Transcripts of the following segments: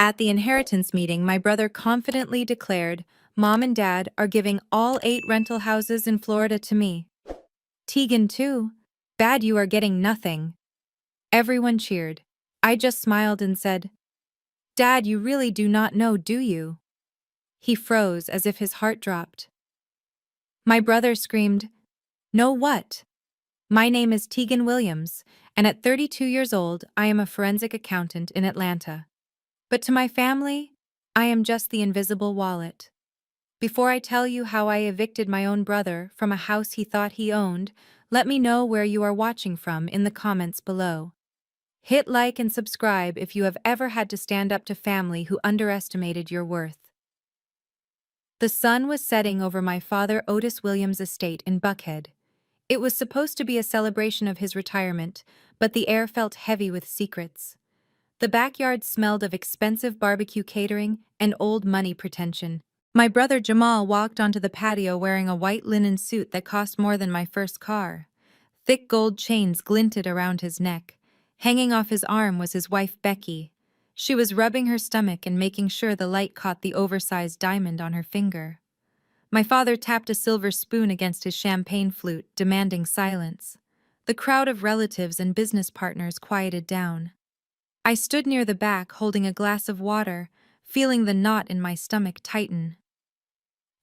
At the inheritance meeting, my brother confidently declared, "Mom and Dad are giving all 8 rental houses in Florida to me. Tegan too. Bad, you are getting nothing." Everyone cheered. I just smiled and said, "Dad, you really do not know, do you?" He froze as if his heart dropped. My brother screamed, "Know what? My name is Tegan Williams, and at 32 years old, I am a forensic accountant in Atlanta. But to my family, I am just the invisible wallet. Before I tell you how I evicted my own brother from a house he thought he owned, let me know where you are watching from in the comments below. Hit like and subscribe if you have ever had to stand up to family who underestimated your worth." The sun was setting over my father Otis Williams' estate in Buckhead. It was supposed to be a celebration of his retirement, but the air felt heavy with secrets. The backyard smelled of expensive barbecue catering and old money pretension. My brother Jamal walked onto the patio wearing a white linen suit that cost more than my first car. Thick gold chains glinted around his neck. Hanging off his arm was his wife Becky. She was rubbing her stomach and making sure the light caught the oversized diamond on her finger. My father tapped a silver spoon against his champagne flute, demanding silence. The crowd of relatives and business partners quieted down. I stood near the back holding a glass of water, feeling the knot in my stomach tighten.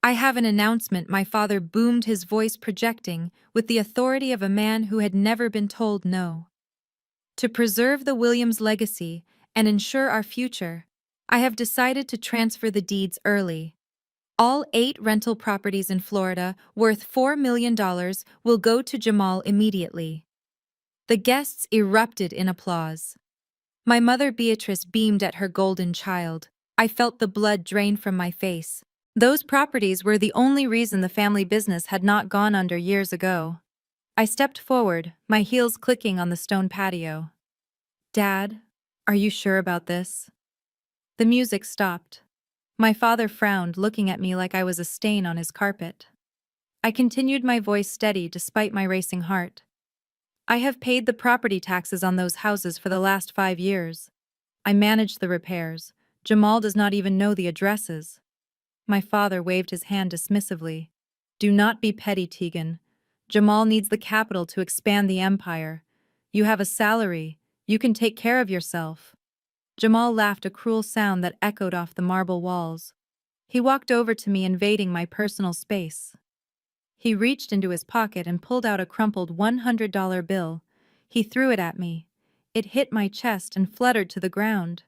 "I have an announcement," my father boomed, his voice projecting with the authority of a man who had never been told no. "To preserve the Williams legacy and ensure our future, I have decided to transfer the deeds early. All 8 rental properties in Florida, worth $4 million, will go to Jamal immediately." The guests erupted in applause. My mother Beatrice beamed at her golden child. I felt the blood drain from my face. Those properties were the only reason the family business had not gone under years ago. I stepped forward, my heels clicking on the stone patio. "Dad, are you sure about this?" The music stopped. My father frowned, looking at me like I was a stain on his carpet. I continued, my voice steady despite my racing heart. "I have paid the property taxes on those houses for the last 5 years. I managed the repairs. Jamal does not even know the addresses." My father waved his hand dismissively. "Do not be petty, Tegan. Jamal needs the capital to expand the empire. You have a salary. You can take care of yourself." Jamal laughed, a cruel sound that echoed off the marble walls. He walked over to me, invading my personal space. He reached into his pocket and pulled out a crumpled $100 bill. He threw it at me. It hit my chest and fluttered to the ground.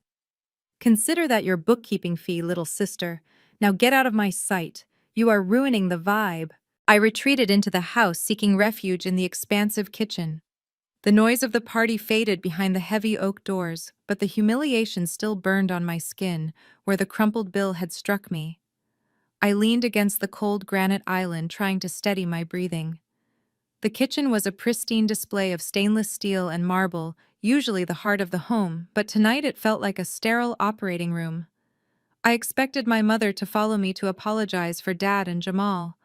"Consider that your bookkeeping fee, little sister. Now get out of my sight. You are ruining the vibe." I retreated into the house, seeking refuge in the expansive kitchen. The noise of the party faded behind the heavy oak doors, but the humiliation still burned on my skin, where the crumpled bill had struck me. I leaned against the cold granite island, trying to steady my breathing. The kitchen was a pristine display of stainless steel and marble, usually the heart of the home, but tonight it felt like a sterile operating room. I expected my mother to follow me to apologize for Dad and Jamal.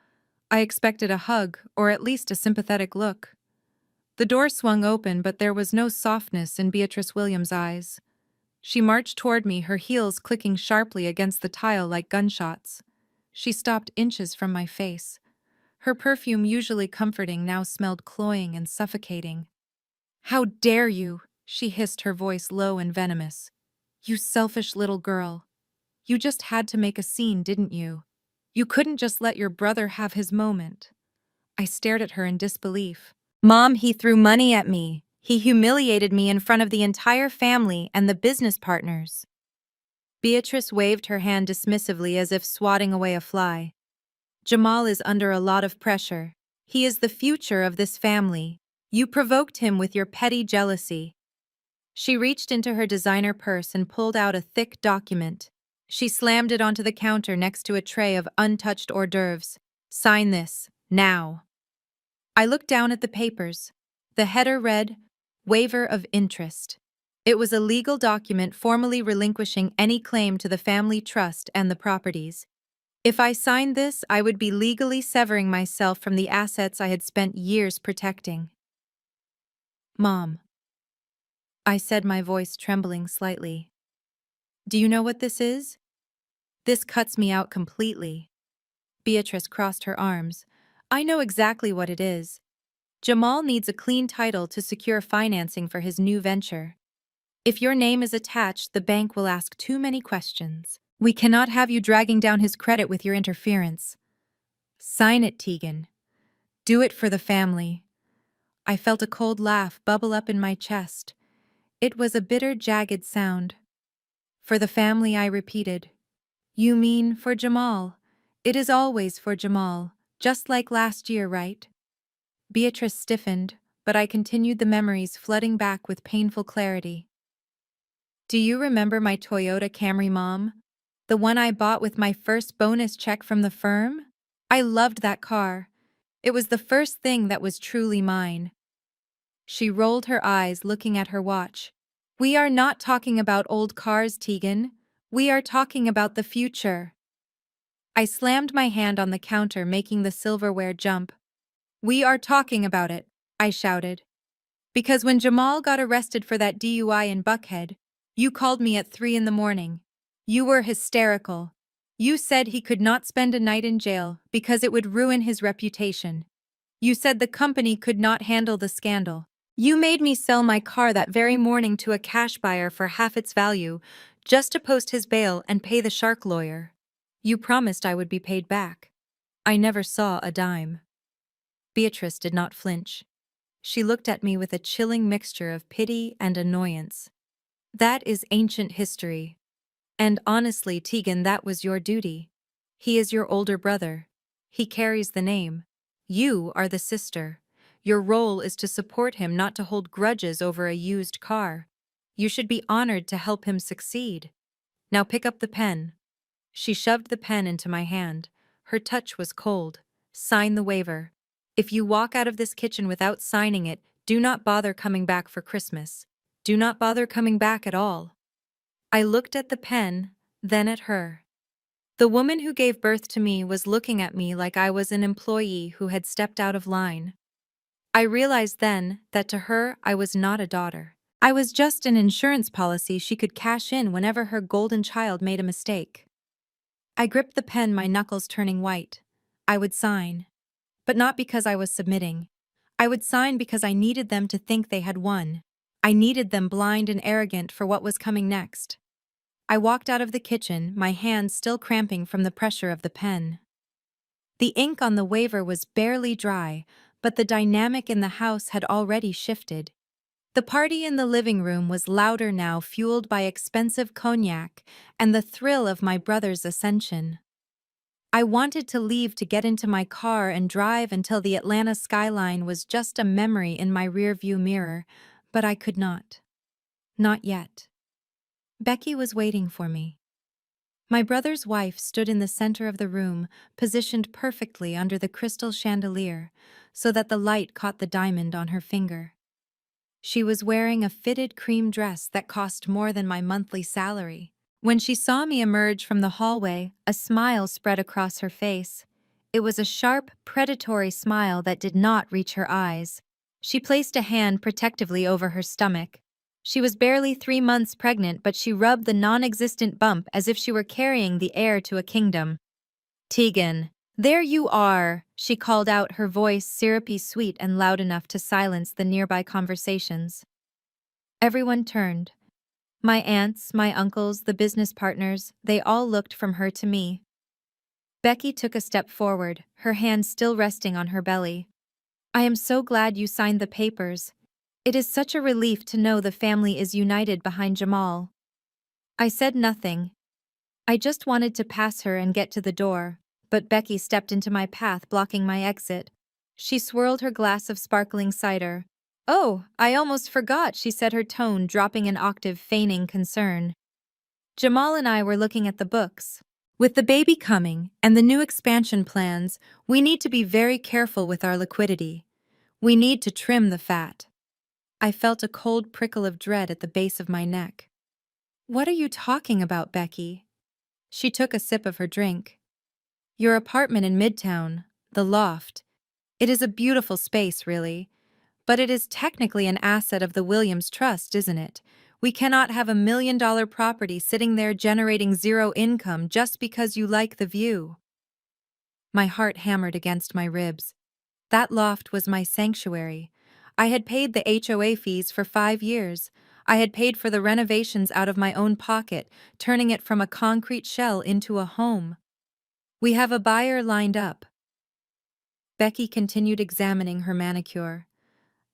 I expected a hug, or at least a sympathetic look. The door swung open, but there was no softness in Beatrice Williams' eyes. She marched toward me, her heels clicking sharply against the tile like gunshots. She stopped inches from my face. Her perfume, usually comforting, now smelled cloying and suffocating. "How dare you?" she hissed, her voice low and venomous. "You selfish little girl. You just had to make a scene, didn't you? You couldn't just let your brother have his moment." I stared at her in disbelief. "Mom, he threw money at me. He humiliated me in front of the entire family and the business partners." Beatrice waved her hand dismissively, as if swatting away a fly. "Jamal is under a lot of pressure. He is the future of this family. You provoked him with your petty jealousy." She reached into her designer purse and pulled out a thick document. She slammed it onto the counter next to a tray of untouched hors d'oeuvres. "Sign this, now." I looked down at the papers. The header read, "Waiver of Interest." It was a legal document formally relinquishing any claim to the family trust and the properties. If I signed this, I would be legally severing myself from the assets I had spent years protecting. "Mom," I said, my voice trembling slightly, Do you know what this is? This cuts me out completely. Beatrice crossed her arms. I know exactly what it is. Jamal needs a clean title to secure financing for his new venture. If your name is attached, the bank will ask too many questions. We cannot have you dragging down his credit with your interference. Sign it, Tegan. Do it for the family. I felt a cold laugh bubble up in my chest. It was a bitter, jagged sound. For the family, I repeated. You mean for Jamal? It is always for Jamal, just like last year, right? Beatrice stiffened, but I continued, the memories flooding back with painful clarity. Do you remember my Toyota Camry, Mom? The one I bought with my first bonus check from the firm? I loved that car. It was the first thing that was truly mine. She rolled her eyes, looking at her watch. We are not talking about old cars, Tegan. We are talking about the future. I slammed my hand on the counter, making the silverware jump. We are talking about it, I shouted. Because when Jamal got arrested for that DUI in Buckhead, you called me at 3 in the morning. You were hysterical. You said he could not spend a night in jail because it would ruin his reputation. You said the company could not handle the scandal. You made me sell my car that very morning to a cash buyer for half its value, just to post his bail and pay the shark lawyer. You promised I would be paid back. I never saw a dime. Beatrice did not flinch. She looked at me with a chilling mixture of pity and annoyance. That is ancient history. And honestly, Tegan, that was your duty. He is your older brother. He carries the name. You are the sister. Your role is to support him, not to hold grudges over a used car. You should be honored to help him succeed. Now pick up the pen. She shoved the pen into my hand. Her touch was cold. Sign the waiver. If you walk out of this kitchen without signing it, do not bother coming back for Christmas. Do not bother coming back at all. I looked at the pen, then at her. The woman who gave birth to me was looking at me like I was an employee who had stepped out of line. I realized then that to her I was not a daughter. I was just an insurance policy she could cash in whenever her golden child made a mistake. I gripped the pen, my knuckles turning white. I would sign. But not because I was submitting. I would sign because I needed them to think they had won. I needed them blind and arrogant for what was coming next. I walked out of the kitchen, my hands still cramping from the pressure of the pen. The ink on the waiver was barely dry, but the dynamic in the house had already shifted. The party in the living room was louder now, fueled by expensive cognac and the thrill of my brother's ascension. I wanted to leave to get into my car and drive until the Atlanta skyline was just a memory in my rearview mirror, but I could not. Not yet. Becky was waiting for me. My brother's wife stood in the center of the room, positioned perfectly under the crystal chandelier, so that the light caught the diamond on her finger. She was wearing a fitted cream dress that cost more than my monthly salary. When she saw me emerge from the hallway, a smile spread across her face. It was a sharp, predatory smile that did not reach her eyes. She placed a hand protectively over her stomach. She was barely 3 months pregnant, but she rubbed the non-existent bump as if she were carrying the heir to a kingdom. Tegan, there you are, she called out, her voice syrupy sweet and loud enough to silence the nearby conversations. Everyone turned. My aunts, my uncles, the business partners, they all looked from her to me. Becky took a step forward, her hand still resting on her belly. I am so glad you signed the papers. It is such a relief to know the family is united behind Jamal. I said nothing. I just wanted to pass her and get to the door, but Becky stepped into my path, blocking my exit. She swirled her glass of sparkling cider. Oh, I almost forgot, she said, her tone dropping an octave, feigning concern. Jamal and I were looking at the books. With the baby coming and the new expansion plans, we need to be very careful with our liquidity. We need to trim the fat. I felt a cold prickle of dread at the base of my neck. What are you talking about, Becky? She took a sip of her drink. Your apartment in Midtown, the loft. It is a beautiful space, really. But it is technically an asset of the Williams Trust, isn't it? We cannot have $1 million property sitting there generating zero income just because you like the view. My heart hammered against my ribs. That loft was my sanctuary. I had paid the HOA fees for 5 years. I had paid for the renovations out of my own pocket, turning it from a concrete shell into a home. We have a buyer lined up. Becky continued examining her manicure.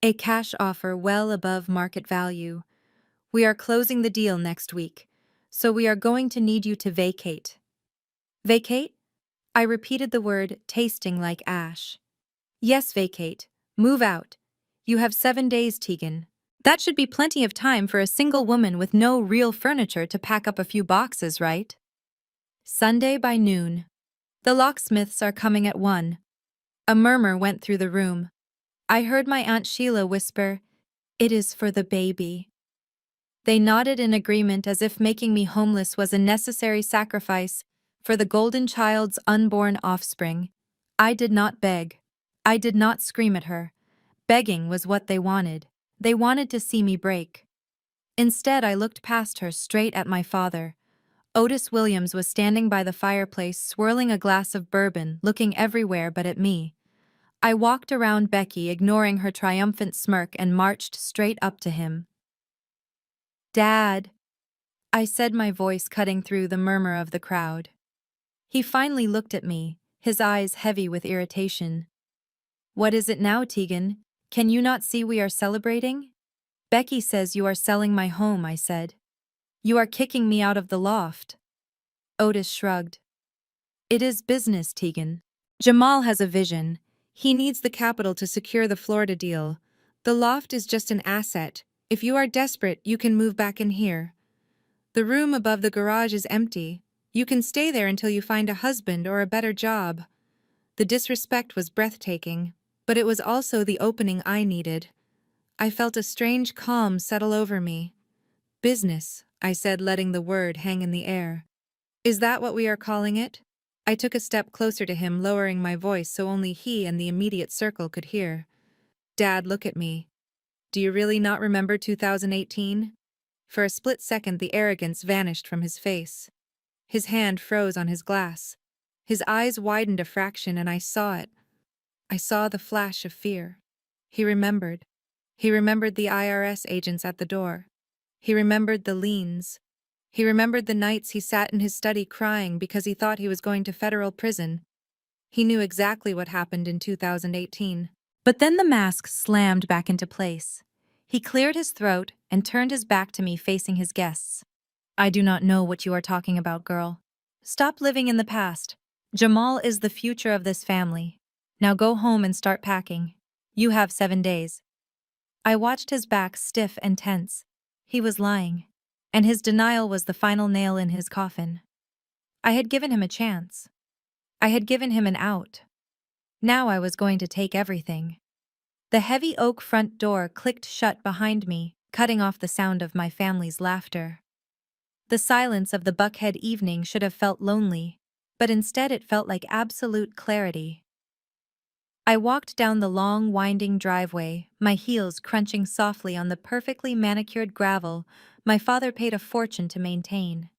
A cash offer well above market value. We are closing the deal next week, so we are going to need you to vacate. Vacate? I repeated the word, tasting like ash. Yes, vacate. Move out. You have 7 days, Tegan. That should be plenty of time for a single woman with no real furniture to pack up a few boxes, right? Sunday by noon. The locksmiths are coming at 1. A murmur went through the room. I heard my Aunt Sheila whisper, "It is for the baby." They nodded in agreement as if making me homeless was a necessary sacrifice for the golden child's unborn offspring. I did not beg. I did not scream at her. Begging was what they wanted. They wanted to see me break. Instead, I looked past her straight at my father. Otis Williams was standing by the fireplace swirling a glass of bourbon, looking everywhere but at me. I walked around Becky, ignoring her triumphant smirk, and marched straight up to him. "Dad," I said, my voice cutting through the murmur of the crowd. He finally looked at me, his eyes heavy with irritation. "What is it now, Tegan? Can you not see we are celebrating?" "Becky says you are selling my home," I said. "You are kicking me out of the loft." Otis shrugged. "It is business, Tegan. Jamal has a vision. He needs the capital to secure the Florida deal. The loft is just an asset. If you are desperate, you can move back in here. The room above the garage is empty. You can stay there until you find a husband or a better job." The disrespect was breathtaking, but it was also the opening I needed. I felt a strange calm settle over me. "Business," I said, letting the word hang in the air. "Is that what we are calling it?" I took a step closer to him, lowering my voice so only he and the immediate circle could hear. "Dad, look at me. Do you really not remember 2018? For a split second, the arrogance vanished from his face. His hand froze on his glass. His eyes widened a fraction, and I saw it. I saw the flash of fear. He remembered. He remembered the IRS agents at the door. He remembered the liens. He remembered the nights he sat in his study crying because he thought he was going to federal prison. He knew exactly what happened in 2018. But then the mask slammed back into place. He cleared his throat and turned his back to me, facing his guests. "I do not know what you are talking about, girl. Stop living in the past. Jamal is the future of this family. Now go home and start packing. You have 7 days." I watched his back stiff and tense. He was lying, and his denial was the final nail in his coffin. I had given him a chance. I had given him an out. Now I was going to take everything. The heavy oak front door clicked shut behind me, cutting off the sound of my family's laughter. The silence of the Buckhead evening should have felt lonely, but instead it felt like absolute clarity. I walked down the long, winding driveway, my heels crunching softly on the perfectly manicured gravel my father paid a fortune to maintain.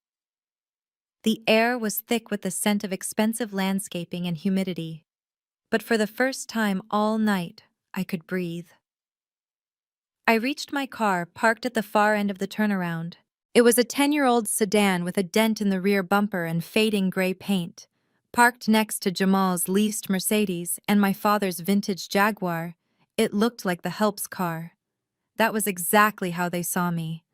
The air was thick with the scent of expensive landscaping and humidity, but for the first time all night, I could breathe. I reached my car, parked at the far end of the turnaround. It was a 10-year-old sedan with a dent in the rear bumper and fading gray paint. Parked next to Jamal's leased Mercedes and my father's vintage Jaguar, it looked like the help's car. That was exactly how they saw me.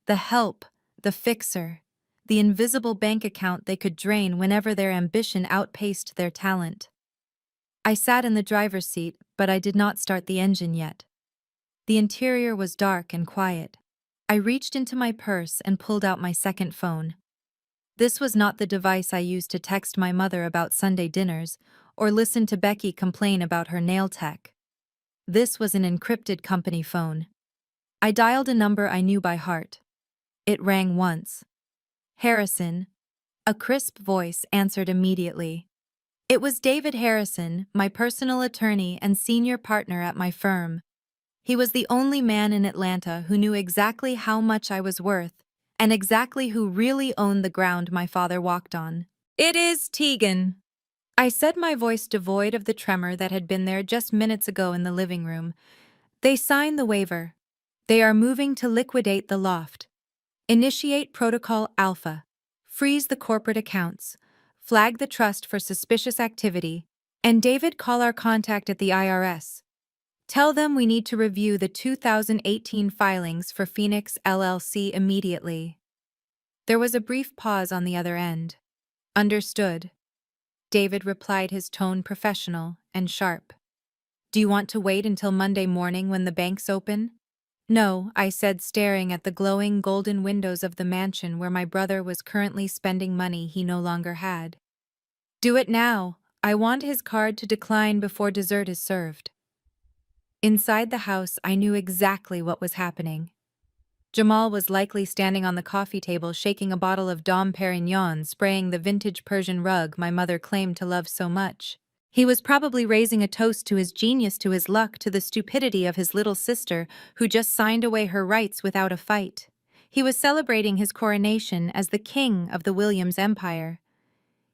The help, the fixer, the invisible bank account they could drain whenever their ambition outpaced their talent. I sat in the driver's seat, but I did not start the engine yet. The interior was dark and quiet. I reached into my purse and pulled out my second phone. This was not the device I used to text my mother about Sunday dinners or listen to Becky complain about her nail tech. This was an encrypted company phone. I dialed a number I knew by heart. It rang once. "Harrison." A crisp voice answered immediately. It was David Harrison, my personal attorney and senior partner at my firm. He was the only man in Atlanta who knew exactly how much I was worth, and exactly who really owned the ground my father walked on. "It is Tegan," I said, my voice devoid of the tremor that had been there just minutes ago in the living room. "They signed the waiver. They are moving to liquidate the loft. Initiate Protocol Alpha. Freeze the corporate accounts. Flag the trust for suspicious activity. And David, call our contact at the IRS. Tell them we need to review the 2018 filings for Phoenix LLC immediately." There was a brief pause on the other end. "Understood," David replied, his tone professional and sharp. "Do you want to wait until Monday morning when the banks open?" "No," I said, staring at the glowing golden windows of the mansion where my brother was currently spending money he no longer had. "Do it now. I want his card to decline before dessert is served." Inside the house, I knew exactly what was happening. Jamal was likely standing on the coffee table shaking a bottle of Dom Perignon, spraying the vintage Persian rug my mother claimed to love so much. He was probably raising a toast to his genius, to his luck, to the stupidity of his little sister who just signed away her rights without a fight. He was celebrating his coronation as the king of the Williams Empire.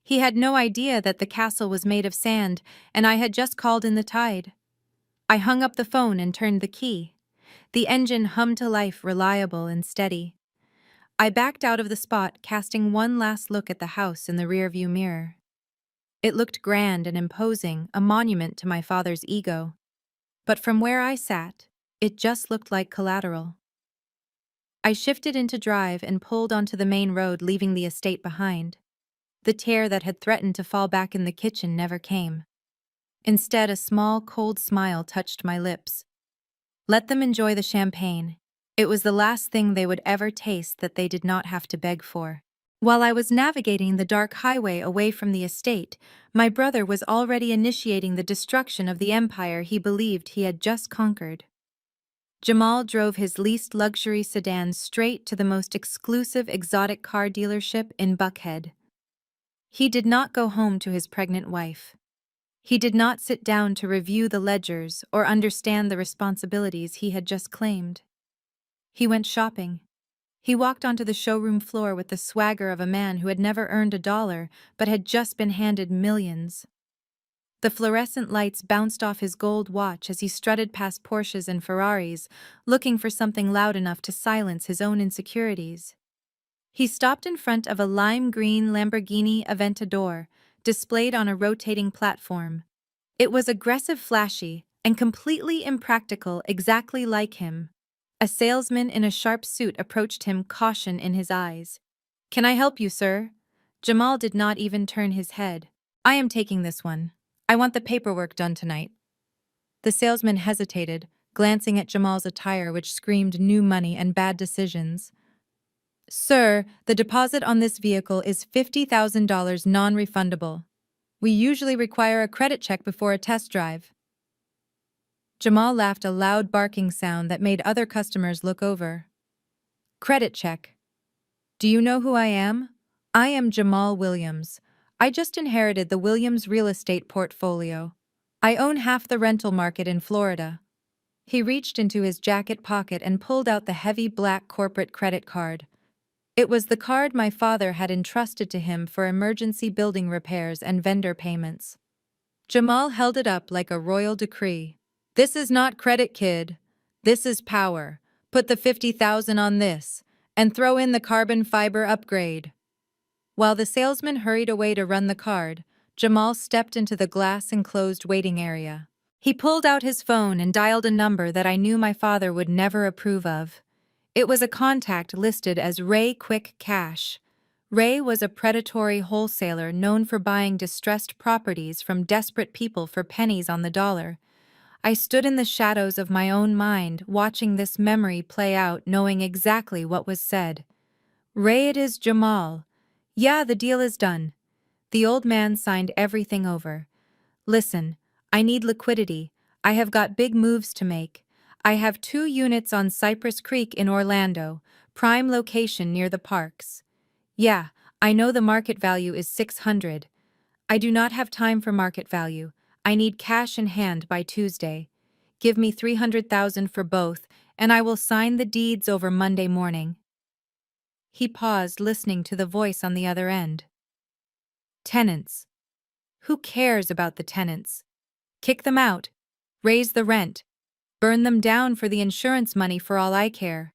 He had no idea that the castle was made of sand, and I had just called in the tide. I hung up the phone and turned the key. The engine hummed to life, reliable and steady. I backed out of the spot, casting one last look at the house in the rearview mirror. It looked grand and imposing, a monument to my father's ego. But from where I sat, it just looked like collateral. I shifted into drive and pulled onto the main road, leaving the estate behind. The tear that had threatened to fall back in the kitchen never came. Instead, a small, cold smile touched my lips. Let them enjoy the champagne. It was the last thing they would ever taste that they did not have to beg for. While I was navigating the dark highway away from the estate, my brother was already initiating the destruction of the empire he believed he had just conquered. Jamal drove his least luxury sedan straight to the most exclusive exotic car dealership in Buckhead. He did not go home to his pregnant wife. He did not sit down to review the ledgers or understand the responsibilities he had just claimed. He went shopping. He walked onto the showroom floor with the swagger of a man who had never earned $1 but had just been handed millions. The fluorescent lights bounced off his gold watch as he strutted past Porsches and Ferraris, looking for something loud enough to silence his own insecurities. He stopped in front of a lime green Lamborghini Aventador, displayed on a rotating platform. It was aggressive, flashy, and completely impractical, exactly like him. A salesman in a sharp suit approached him, caution in his eyes. "Can I help you, sir?" Jamal did not even turn his head. "I am taking this one. I want the paperwork done tonight." The salesman hesitated, glancing at Jamal's attire, which screamed new money and bad decisions. "Sir, the deposit on this vehicle is $50,000 non-refundable. We usually require a credit check before a test drive." Jamal laughed, a loud barking sound that made other customers look over. "Credit check. Do you know who I am? I am Jamal Williams. I just inherited the Williams real estate portfolio. I own half the rental market in Florida." He reached into his jacket pocket and pulled out the heavy black corporate credit card. It was the card my father had entrusted to him for emergency building repairs and vendor payments. Jamal held it up like a royal decree. "This is not credit, kid. This is power. Put the $50,000 on this, and throw in the carbon fiber upgrade." While the salesman hurried away to run the card, Jamal stepped into the glass-enclosed waiting area. He pulled out his phone and dialed a number that I knew my father would never approve of. It was a contact listed as Ray Quick Cash. Ray was a predatory wholesaler known for buying distressed properties from desperate people for pennies on the dollar. I stood in the shadows of my own mind, watching this memory play out, knowing exactly what was said. "Ray, it is Jamal. Yeah, the deal is done." The old man signed everything over. "Listen, I need liquidity. I have got big moves to make. I have 2 units on Cypress Creek in Orlando, prime location near the parks. Yeah, I know the market value is 600. I do not have time for market value. I need cash in hand by Tuesday. Give me 300,000 for both, and I will sign the deeds over Monday morning." He paused, listening to the voice on the other end. Tenants. Who cares about the tenants? Kick them out. Raise the rent. Burn them down for the insurance money for all I care.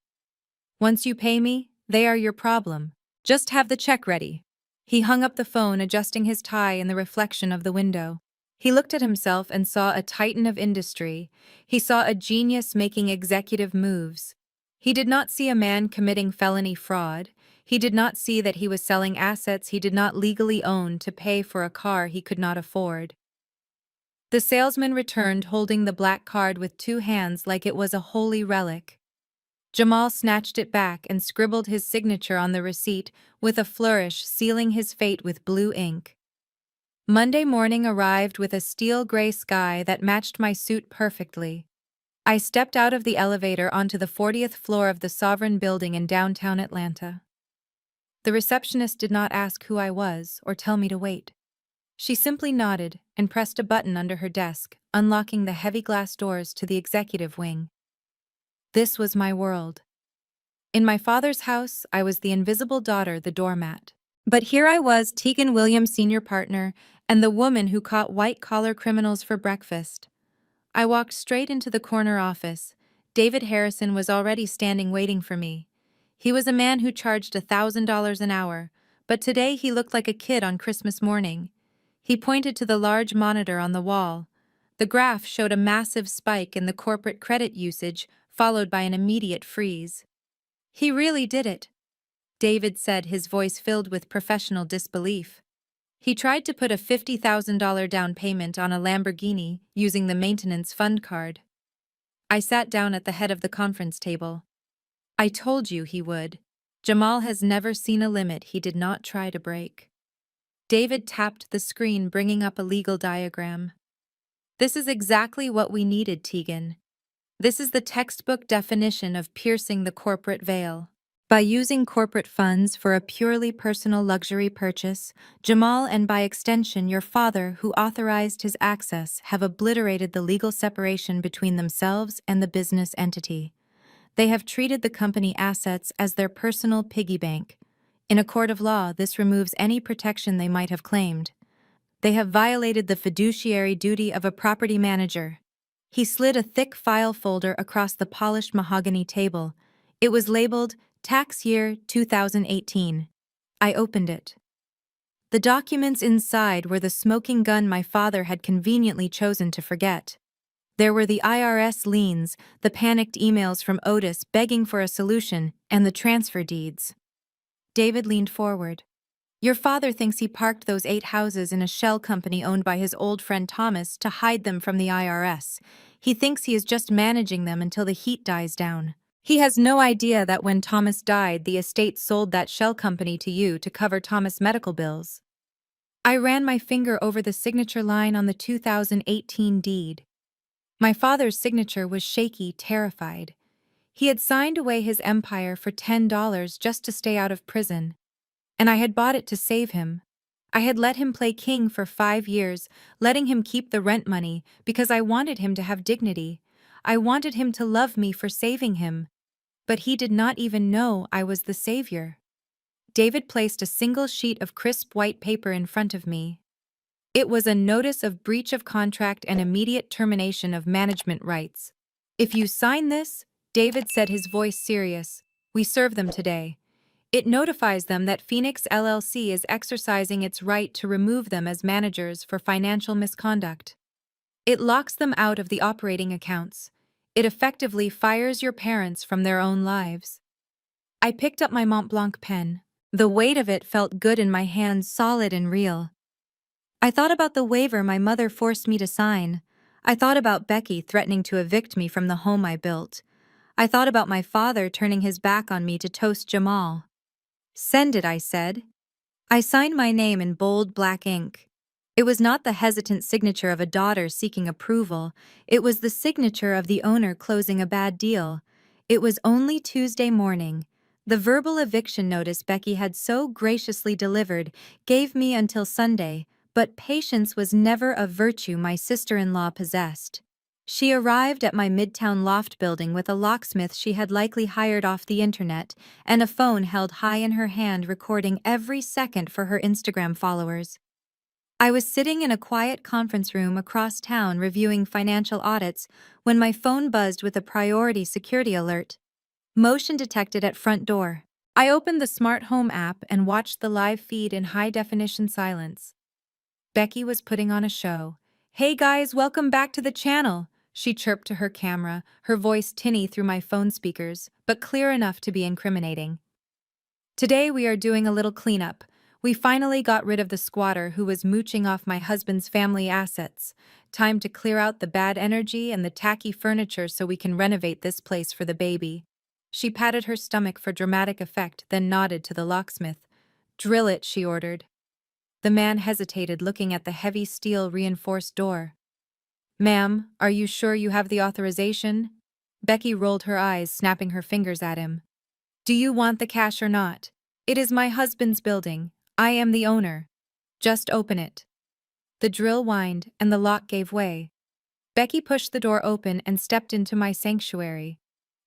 Once you pay me, they are your problem. Just have the check ready. He hung up the phone, adjusting his tie in the reflection of the window. He looked at himself and saw a titan of industry. He saw a genius making executive moves. He did not see a man committing felony fraud. He did not see that he was selling assets he did not legally own to pay for a car he could not afford. The salesman returned, holding the black card with two hands like it was a holy relic. Jamal snatched it back and scribbled his signature on the receipt with a flourish, sealing his fate with blue ink. Monday morning arrived with a steel-gray sky that matched my suit perfectly. I stepped out of the elevator onto the 40th floor of the Sovereign Building in downtown Atlanta. The receptionist did not ask who I was or tell me to wait. She simply nodded and pressed a button under her desk, unlocking the heavy glass doors to the executive wing. This was my world. In my father's house, I was the invisible daughter, the doormat. But here I was, Tegan Williams, senior partner, and the woman who caught white-collar criminals for breakfast. I walked straight into the corner office. David Harrison was already standing waiting for me. He was a man who charged $1,000 an hour, but today he looked like a kid on Christmas morning. He pointed to the large monitor on the wall. The graph showed a massive spike in the corporate credit usage, followed by an immediate freeze. "He really did it," David said, his voice filled with professional disbelief. "He tried to put a $50,000 down payment on a Lamborghini using the maintenance fund card." I sat down at the head of the conference table. "I told you he would. Jamal has never seen a limit he did not try to break." David tapped the screen, bringing up a legal diagram. "This is exactly what we needed, Tegan. This is the textbook definition of piercing the corporate veil. By using corporate funds for a purely personal luxury purchase, Jamal and by extension your father, who authorized his access, have obliterated the legal separation between themselves and the business entity. They have treated the company assets as their personal piggy bank. In a court of law, this removes any protection they might have claimed. They have violated the fiduciary duty of a property manager." He slid a thick file folder across the polished mahogany table. It was labeled Tax Year 2018. I opened it. The documents inside were the smoking gun my father had conveniently chosen to forget. There were the IRS liens, the panicked emails from Otis begging for a solution, and the transfer deeds. David leaned forward. "Your father thinks he parked those 8 houses in a shell company owned by his old friend Thomas to hide them from the IRS. He thinks he is just managing them until the heat dies down. He has no idea that when Thomas died, the estate sold that shell company to you to cover Thomas' medical bills." I ran my finger over the signature line on the 2018 deed. My father's signature was shaky, terrified. He had signed away his empire for $10 just to stay out of prison. And I had bought it to save him. I had let him play king for 5 years, letting him keep the rent money because I wanted him to have dignity. I wanted him to love me for saving him. But he did not even know I was the savior. David placed a single sheet of crisp white paper in front of me. It was a notice of breach of contract and immediate termination of management rights. "If you sign this," David said, his voice serious, "we serve them today. It notifies them that Phoenix LLC is exercising its right to remove them as managers for financial misconduct. It locks them out of the operating accounts. It effectively fires your parents from their own lives." I picked up my Mont Blanc pen. The weight of it felt good in my hands, solid and real. I thought about the waiver my mother forced me to sign. I thought about Becky threatening to evict me from the home I built. I thought about my father turning his back on me to toast Jamal. "Send it," I said. I signed my name in bold black ink. It was not the hesitant signature of a daughter seeking approval. It was the signature of the owner closing a bad deal. It was only Tuesday morning. The verbal eviction notice Becky had so graciously delivered gave me until Sunday, but patience was never a virtue my sister-in-law possessed. She arrived at my midtown loft building with a locksmith she had likely hired off the internet and a phone held high in her hand recording every second for her Instagram followers. I was sitting in a quiet conference room across town reviewing financial audits when my phone buzzed with a priority security alert. Motion detected at front door. I opened the smart home app and watched the live feed in high-definition silence. Becky was putting on a show. "Hey guys, welcome back to the channel," she chirped to her camera, her voice tinny through my phone speakers, but clear enough to be incriminating. "Today we are doing a little cleanup. We finally got rid of the squatter who was mooching off my husband's family assets. Time to clear out the bad energy and the tacky furniture so we can renovate this place for the baby." She patted her stomach for dramatic effect, then nodded to the locksmith. "Drill it," she ordered. The man hesitated, looking at the heavy steel reinforced door. "Ma'am, are you sure you have the authorization?" Becky rolled her eyes, snapping her fingers at him. "Do you want the cash or not? It is my husband's building. I am the owner. Just open it." The drill whined, and the lock gave way. Becky pushed the door open and stepped into my sanctuary.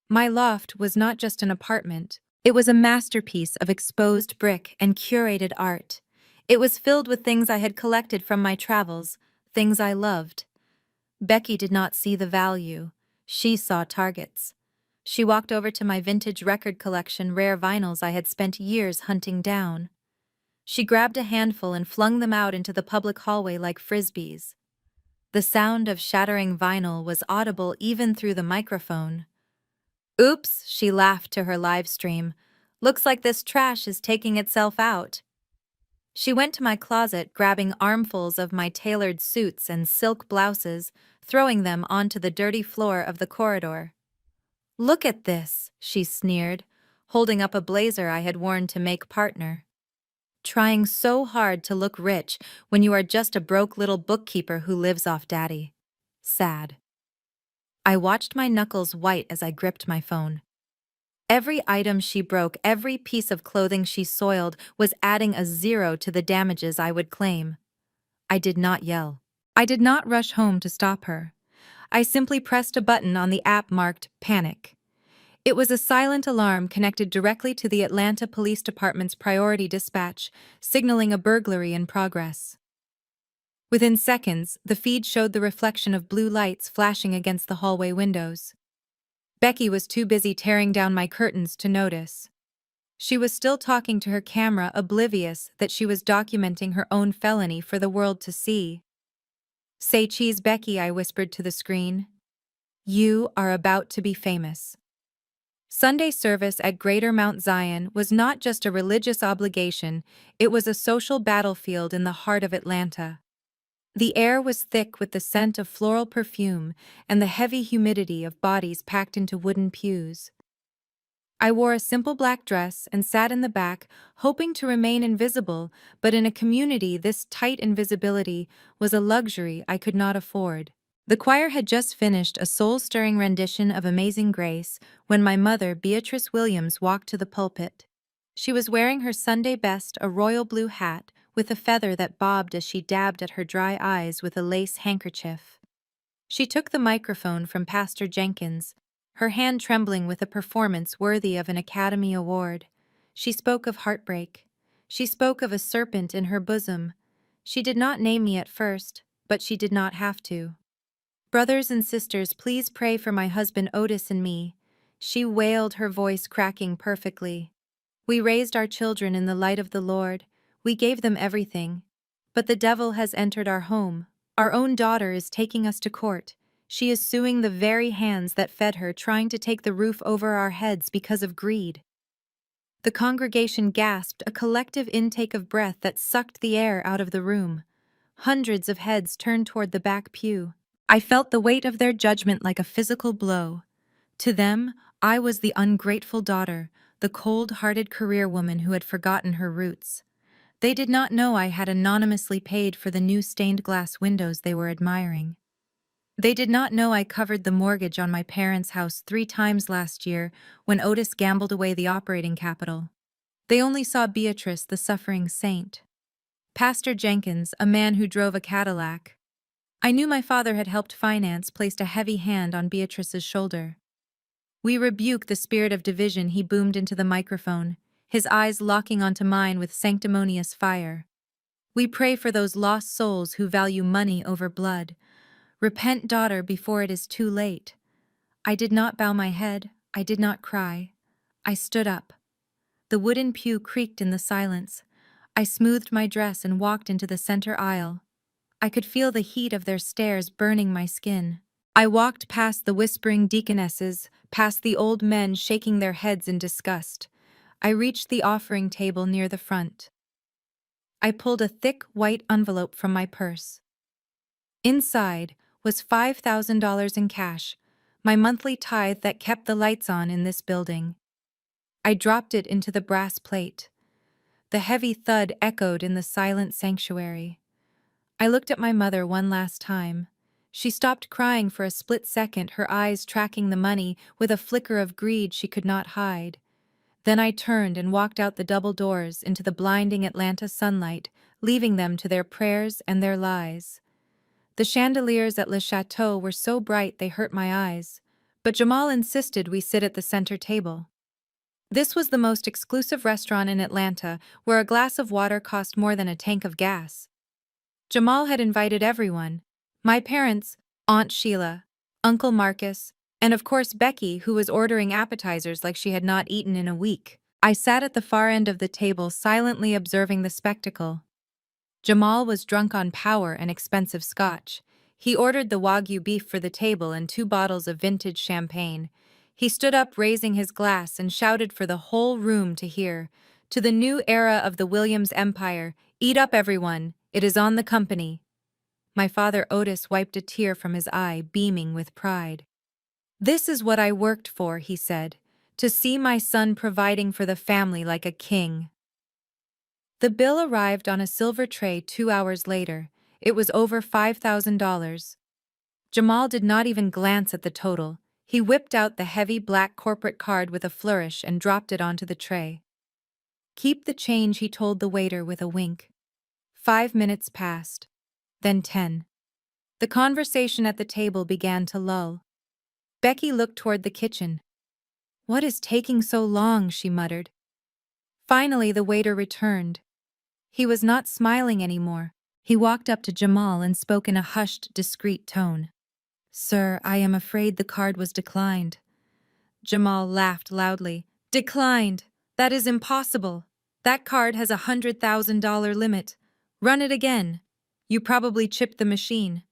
My loft was not just an apartment. It was a masterpiece of exposed brick and curated art. It was filled with things I had collected from my travels, things I loved. Becky did not see the value. She saw targets. She walked over to my vintage record collection, rare vinyls I had spent years hunting down. She grabbed a handful and flung them out into the public hallway like frisbees. The sound of shattering vinyl was audible even through the microphone. "Oops," she laughed to her live stream. "Looks like this trash is taking itself out." She went to my closet, grabbing armfuls of my tailored suits and silk blouses, throwing them onto the dirty floor of the corridor. "Look at this," she sneered, holding up a blazer I had worn to make partner. "Trying so hard to look rich when you are just a broke little bookkeeper who lives off daddy." Sad. I watched my knuckles white as I gripped my phone. Every item she broke, every piece of clothing she soiled, was adding a zero to the damages I would claim. I did not yell. I did not rush home to stop her. I simply pressed a button on the app marked Panic. It was a silent alarm connected directly to the Atlanta Police Department's priority dispatch, signaling a burglary in progress. Within seconds, the feed showed the reflection of blue lights flashing against the hallway windows. Becky was too busy tearing down my curtains to notice. She was still talking to her camera, oblivious that she was documenting her own felony for the world to see. "Say cheese, Becky," I whispered to the screen. "You are about to be famous." Sunday service at Greater Mount Zion was not just a religious obligation, it was a social battlefield in the heart of Atlanta. The air was thick with the scent of floral perfume and the heavy humidity of bodies packed into wooden pews. I wore a simple black dress and sat in the back, hoping to remain invisible, but in a community this tight invisibility was a luxury I could not afford. The choir had just finished a soul-stirring rendition of Amazing Grace when my mother, Beatrice Williams, walked to the pulpit. She was wearing her Sunday best, a royal blue hat, with a feather that bobbed as she dabbed at her dry eyes with a lace handkerchief. She took the microphone from Pastor Jenkins, her hand trembling with a performance worthy of an Academy Award. She spoke of heartbreak. She spoke of a serpent in her bosom. She did not name me at first, but she did not have to. "Brothers and sisters, please pray for my husband Otis and me," she wailed, her voice cracking perfectly. "We raised our children in the light of the Lord. We gave them everything. But the devil has entered our home. Our own daughter is taking us to court. She is suing the very hands that fed her, trying to take the roof over our heads because of greed." The congregation gasped, a collective intake of breath that sucked the air out of the room. Hundreds of heads turned toward the back pew. I felt the weight of their judgment like a physical blow. To them, I was the ungrateful daughter, the cold-hearted career woman who had forgotten her roots. They did not know I had anonymously paid for the new stained-glass windows they were admiring. They did not know I covered the mortgage on my parents' house 3 times last year when Otis gambled away the operating capital. They only saw Beatrice, the suffering saint. Pastor Jenkins, a man who drove a Cadillac. I knew my father had helped finance, placed a heavy hand on Beatrice's shoulder. "We rebuke the spirit of division," he boomed into the microphone, his eyes locking onto mine with sanctimonious fire. "We pray for those lost souls who value money over blood. Repent, daughter, before it is too late." I did not bow my head. I did not cry. I stood up. The wooden pew creaked in the silence. I smoothed my dress and walked into the center aisle. I could feel the heat of their stares burning my skin. I walked past the whispering deaconesses, past the old men shaking their heads in disgust. I reached the offering table near the front. I pulled a thick white envelope from my purse. Inside was $5,000 in cash, my monthly tithe that kept the lights on in this building. I dropped it into the brass plate. The heavy thud echoed in the silent sanctuary. I looked at my mother one last time. She stopped crying for a split second, her eyes tracking the money with a flicker of greed she could not hide. Then I turned and walked out the double doors into the blinding Atlanta sunlight, leaving them to their prayers and their lies. The chandeliers at Le Chateau were so bright they hurt my eyes, but Jamal insisted we sit at the center table. This was the most exclusive restaurant in Atlanta, where a glass of water cost more than a tank of gas. Jamal had invited everyone: my parents, Aunt Sheila, Uncle Marcus, and of course Becky, who was ordering appetizers like she had not eaten in a week. I sat at the far end of the table, silently observing the spectacle. Jamal was drunk on power and expensive scotch. He ordered the Wagyu beef for the table and 2 bottles of vintage champagne. He stood up, raising his glass, and shouted for the whole room to hear. "To the new era of the Williams Empire, eat up everyone, it is on the company." My father Otis wiped a tear from his eye, beaming with pride. "This is what I worked for," he said, "to see my son providing for the family like a king." The bill arrived on a silver tray 2 hours later. It was over $5,000. Jamal did not even glance at the total. He whipped out the heavy black corporate card with a flourish and dropped it onto the tray. "Keep the change," he told the waiter with a wink. 5 minutes passed. Then 10. The conversation at the table began to lull. Becky looked toward the kitchen. "What is taking so long?" she muttered. Finally, the waiter returned. He was not smiling anymore. He walked up to Jamal and spoke in a hushed, discreet tone. "Sir, I am afraid the card was declined." Jamal laughed loudly. "Declined? That is impossible. That card has a $100,000 limit. Run it again. You probably chipped the machine."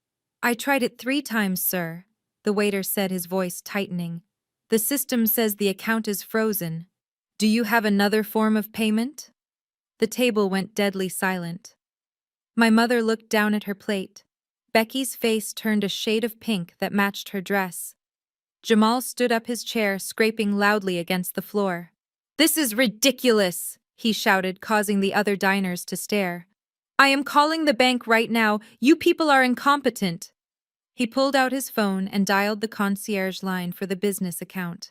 "I tried it 3 times, sir," the waiter said, his voice tightening. "The system says the account is frozen. Do you have another form of payment?" The table went deadly silent. My mother looked down at her plate. Becky's face turned a shade of pink that matched her dress. Jamal stood up his chair, scraping loudly against the floor. "This is ridiculous," he shouted, causing the other diners to stare. "I am calling the bank right now. You people are incompetent." He pulled out his phone and dialed the concierge line for the business account.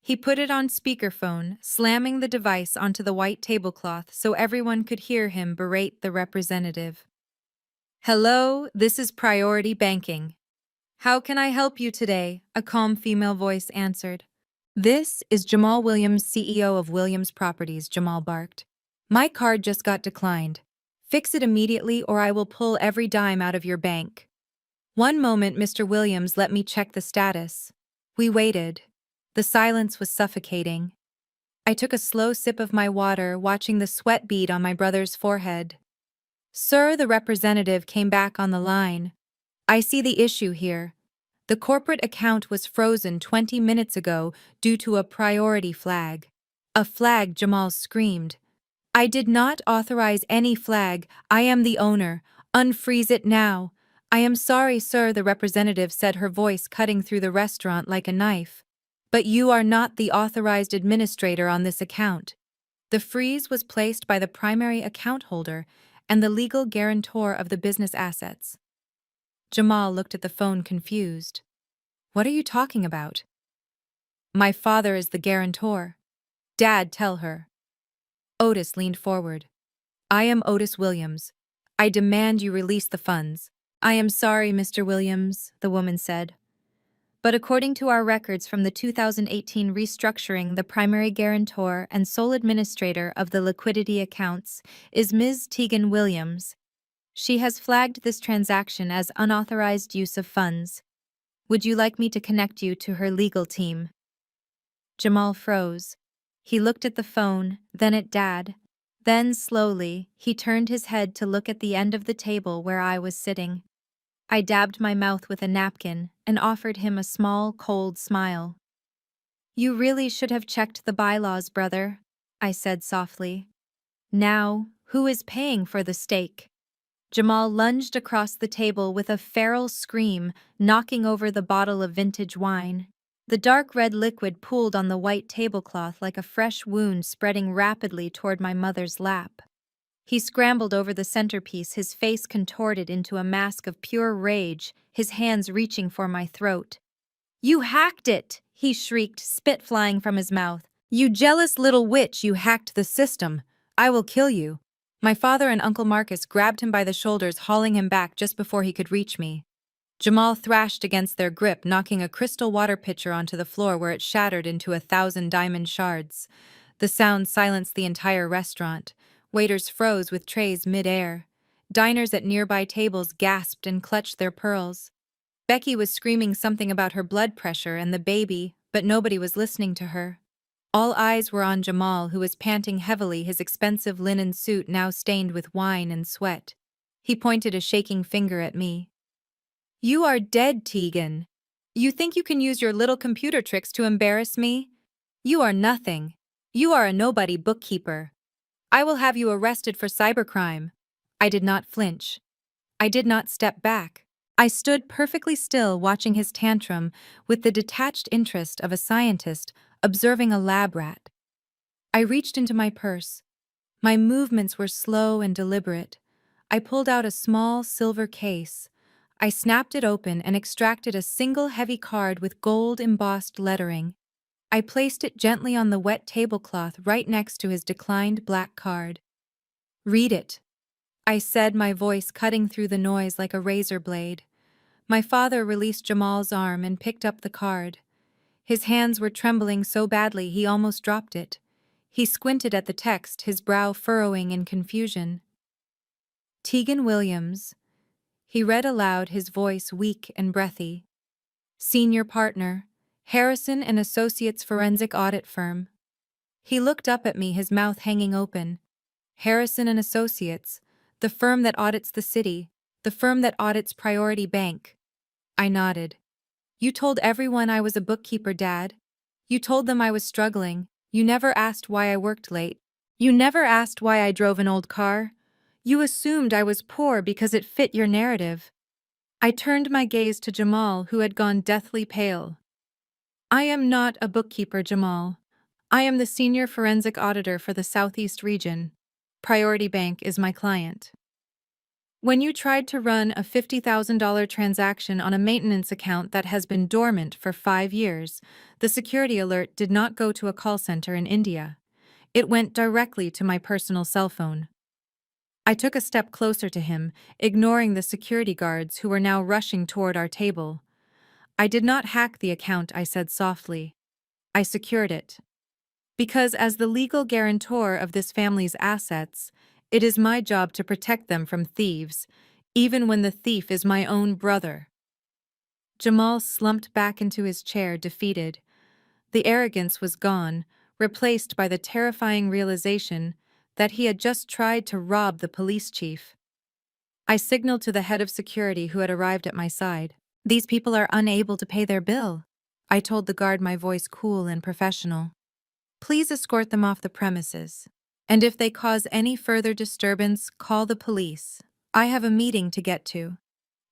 He put it on speakerphone, slamming the device onto the white tablecloth so everyone could hear him berate the representative. "Hello, this is Priority Banking. How can I help you today?" a calm female voice answered. "This is Jamal Williams, CEO of Williams Properties," Jamal barked. "My card just got declined. Fix it immediately or I will pull every dime out of your bank." "One moment, Mr. Williams, let me check the status." We waited. The silence was suffocating. I took a slow sip of my water, watching the sweat bead on my brother's forehead. "Sir," the representative came back on the line. "I see the issue here. The corporate account was frozen 20 minutes ago due to a priority flag." "A flag," Jamal screamed. "I did not authorize any flag. I am the owner. Unfreeze it now." "I am sorry, sir," the representative said, her voice cutting through the restaurant like a knife. "But you are not the authorized administrator on this account." The freeze was placed by the primary account holder and the legal guarantor of the business assets. Jamal looked at the phone, confused. "What are you talking about?" "My father is the guarantor." "Dad, tell her." Otis leaned forward. "I am Otis Williams. I demand you release the funds. I am sorry, Mr. Williams, the woman said. But according to our records from the 2018 restructuring, the primary guarantor and sole administrator of the liquidity accounts is Ms. Tegan Williams. She has flagged this transaction as unauthorized use of funds. Would you like me to connect you to her legal team? Jamal froze. He looked at the phone, then at Dad. Then, slowly, he turned his head to look at the end of the table where I was sitting. I dabbed my mouth with a napkin and offered him a small, cold smile. You really should have checked the bylaws, brother, I said softly. Now, who is paying for the steak? Jamal lunged across the table with a feral scream, knocking over the bottle of vintage wine. The dark red liquid pooled on the white tablecloth like a fresh wound spreading rapidly toward my mother's lap. He scrambled over the centerpiece, his face contorted into a mask of pure rage, his hands reaching for my throat. You hacked it! He shrieked, spit flying from his mouth. You jealous little witch, you hacked the system. I will kill you. My father and Uncle Marcus grabbed him by the shoulders, hauling him back just before he could reach me. Jamal thrashed against their grip, knocking a crystal water pitcher onto the floor where it shattered into 1,000 diamond shards. The sound silenced the entire restaurant. Waiters froze with trays mid-air. Diners at nearby tables gasped and clutched their pearls. Becky was screaming something about her blood pressure and the baby, but nobody was listening to her. All eyes were on Jamal, who was panting heavily, his expensive linen suit now stained with wine and sweat. He pointed a shaking finger at me. You are dead, Tegan. You think you can use your little computer tricks to embarrass me? You are nothing. You are a nobody bookkeeper. I will have you arrested for cybercrime. I did not flinch. I did not step back. I stood perfectly still, watching his tantrum with the detached interest of a scientist observing a lab rat. I reached into my purse. My movements were slow and deliberate. I pulled out a small silver case. I snapped it open and extracted a single heavy card with gold-embossed lettering. I placed it gently on the wet tablecloth right next to his declined black card. Read it, I said, my voice cutting through the noise like a razor blade. My father released Jamal's arm and picked up the card. His hands were trembling so badly he almost dropped it. He squinted at the text, his brow furrowing in confusion. Tegan Williams. He read aloud, his voice weak and breathy. Senior partner, Harrison and Associates Forensic Audit Firm. He looked up at me, his mouth hanging open. Harrison and Associates, the firm that audits the city, the firm that audits Priority Bank. I nodded. You told everyone I was a bookkeeper, Dad. You told them I was struggling. You never asked why I worked late. You never asked why I drove an old car. You assumed I was poor because it fit your narrative. I turned my gaze to Jamal, who had gone deathly pale. I am not a bookkeeper, Jamal. I am the senior forensic auditor for the Southeast region. Priority Bank is my client. When you tried to run a $50,000 transaction on a maintenance account that has been dormant for 5 years, the security alert did not go to a call center in India. It went directly to my personal cell phone. I took a step closer to him, ignoring the security guards who were now rushing toward our table. I did not hack the account, I said softly. I secured it. Because as the legal guarantor of this family's assets, it is my job to protect them from thieves, even when the thief is my own brother. Jamal slumped back into his chair, defeated. The arrogance was gone, replaced by the terrifying realization that he had just tried to rob the police chief. I signaled to the head of security who had arrived at my side. These people are unable to pay their bill, I told the guard, my voice cool and professional. Please escort them off the premises. And if they cause any further disturbance, call the police. I have a meeting to get to.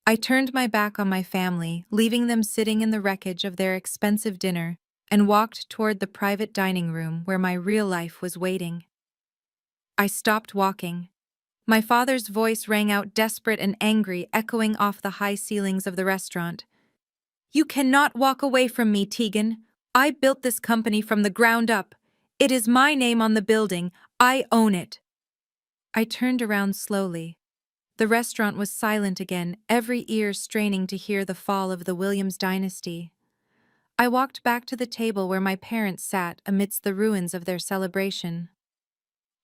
I turned my back on my family, leaving them sitting in the wreckage of their expensive dinner, and walked toward the private dining room where my real life was waiting. I stopped walking. My father's voice rang out, desperate and angry, echoing off the high ceilings of the restaurant. You cannot walk away from me, Tegan. I built this company from the ground up. It is my name on the building. I own it. I turned around slowly. The restaurant was silent again, every ear straining to hear the fall of the Williams dynasty. I walked back to the table where my parents sat amidst the ruins of their celebration.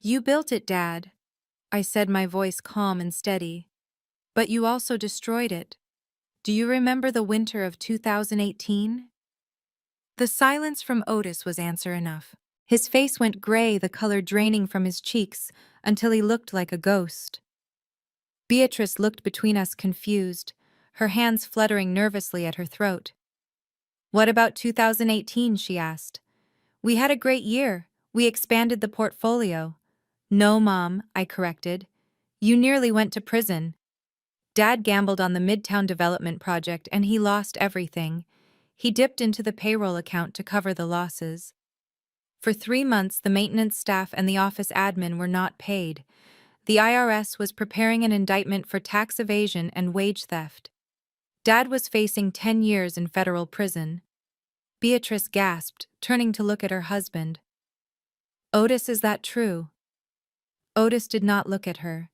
"You built it, Dad," I said, my voice calm and steady. "But you also destroyed it. Do you remember the winter of 2018? The silence from Otis was answer enough. His face went gray, the color draining from his cheeks, until he looked like a ghost. Beatrice looked between us confused, her hands fluttering nervously at her throat. "What about 2018? She asked. "We had a great year. We expanded the portfolio." "No, Mom," I corrected. "You nearly went to prison." Dad gambled on the Midtown Development project and he lost everything. He dipped into the payroll account to cover the losses. For 3 months, the maintenance staff and the office admin were not paid. The IRS was preparing an indictment for tax evasion and wage theft. Dad was facing 10 years in federal prison. Beatrice gasped, turning to look at her husband. "Otis, is that true?" Otis did not look at her.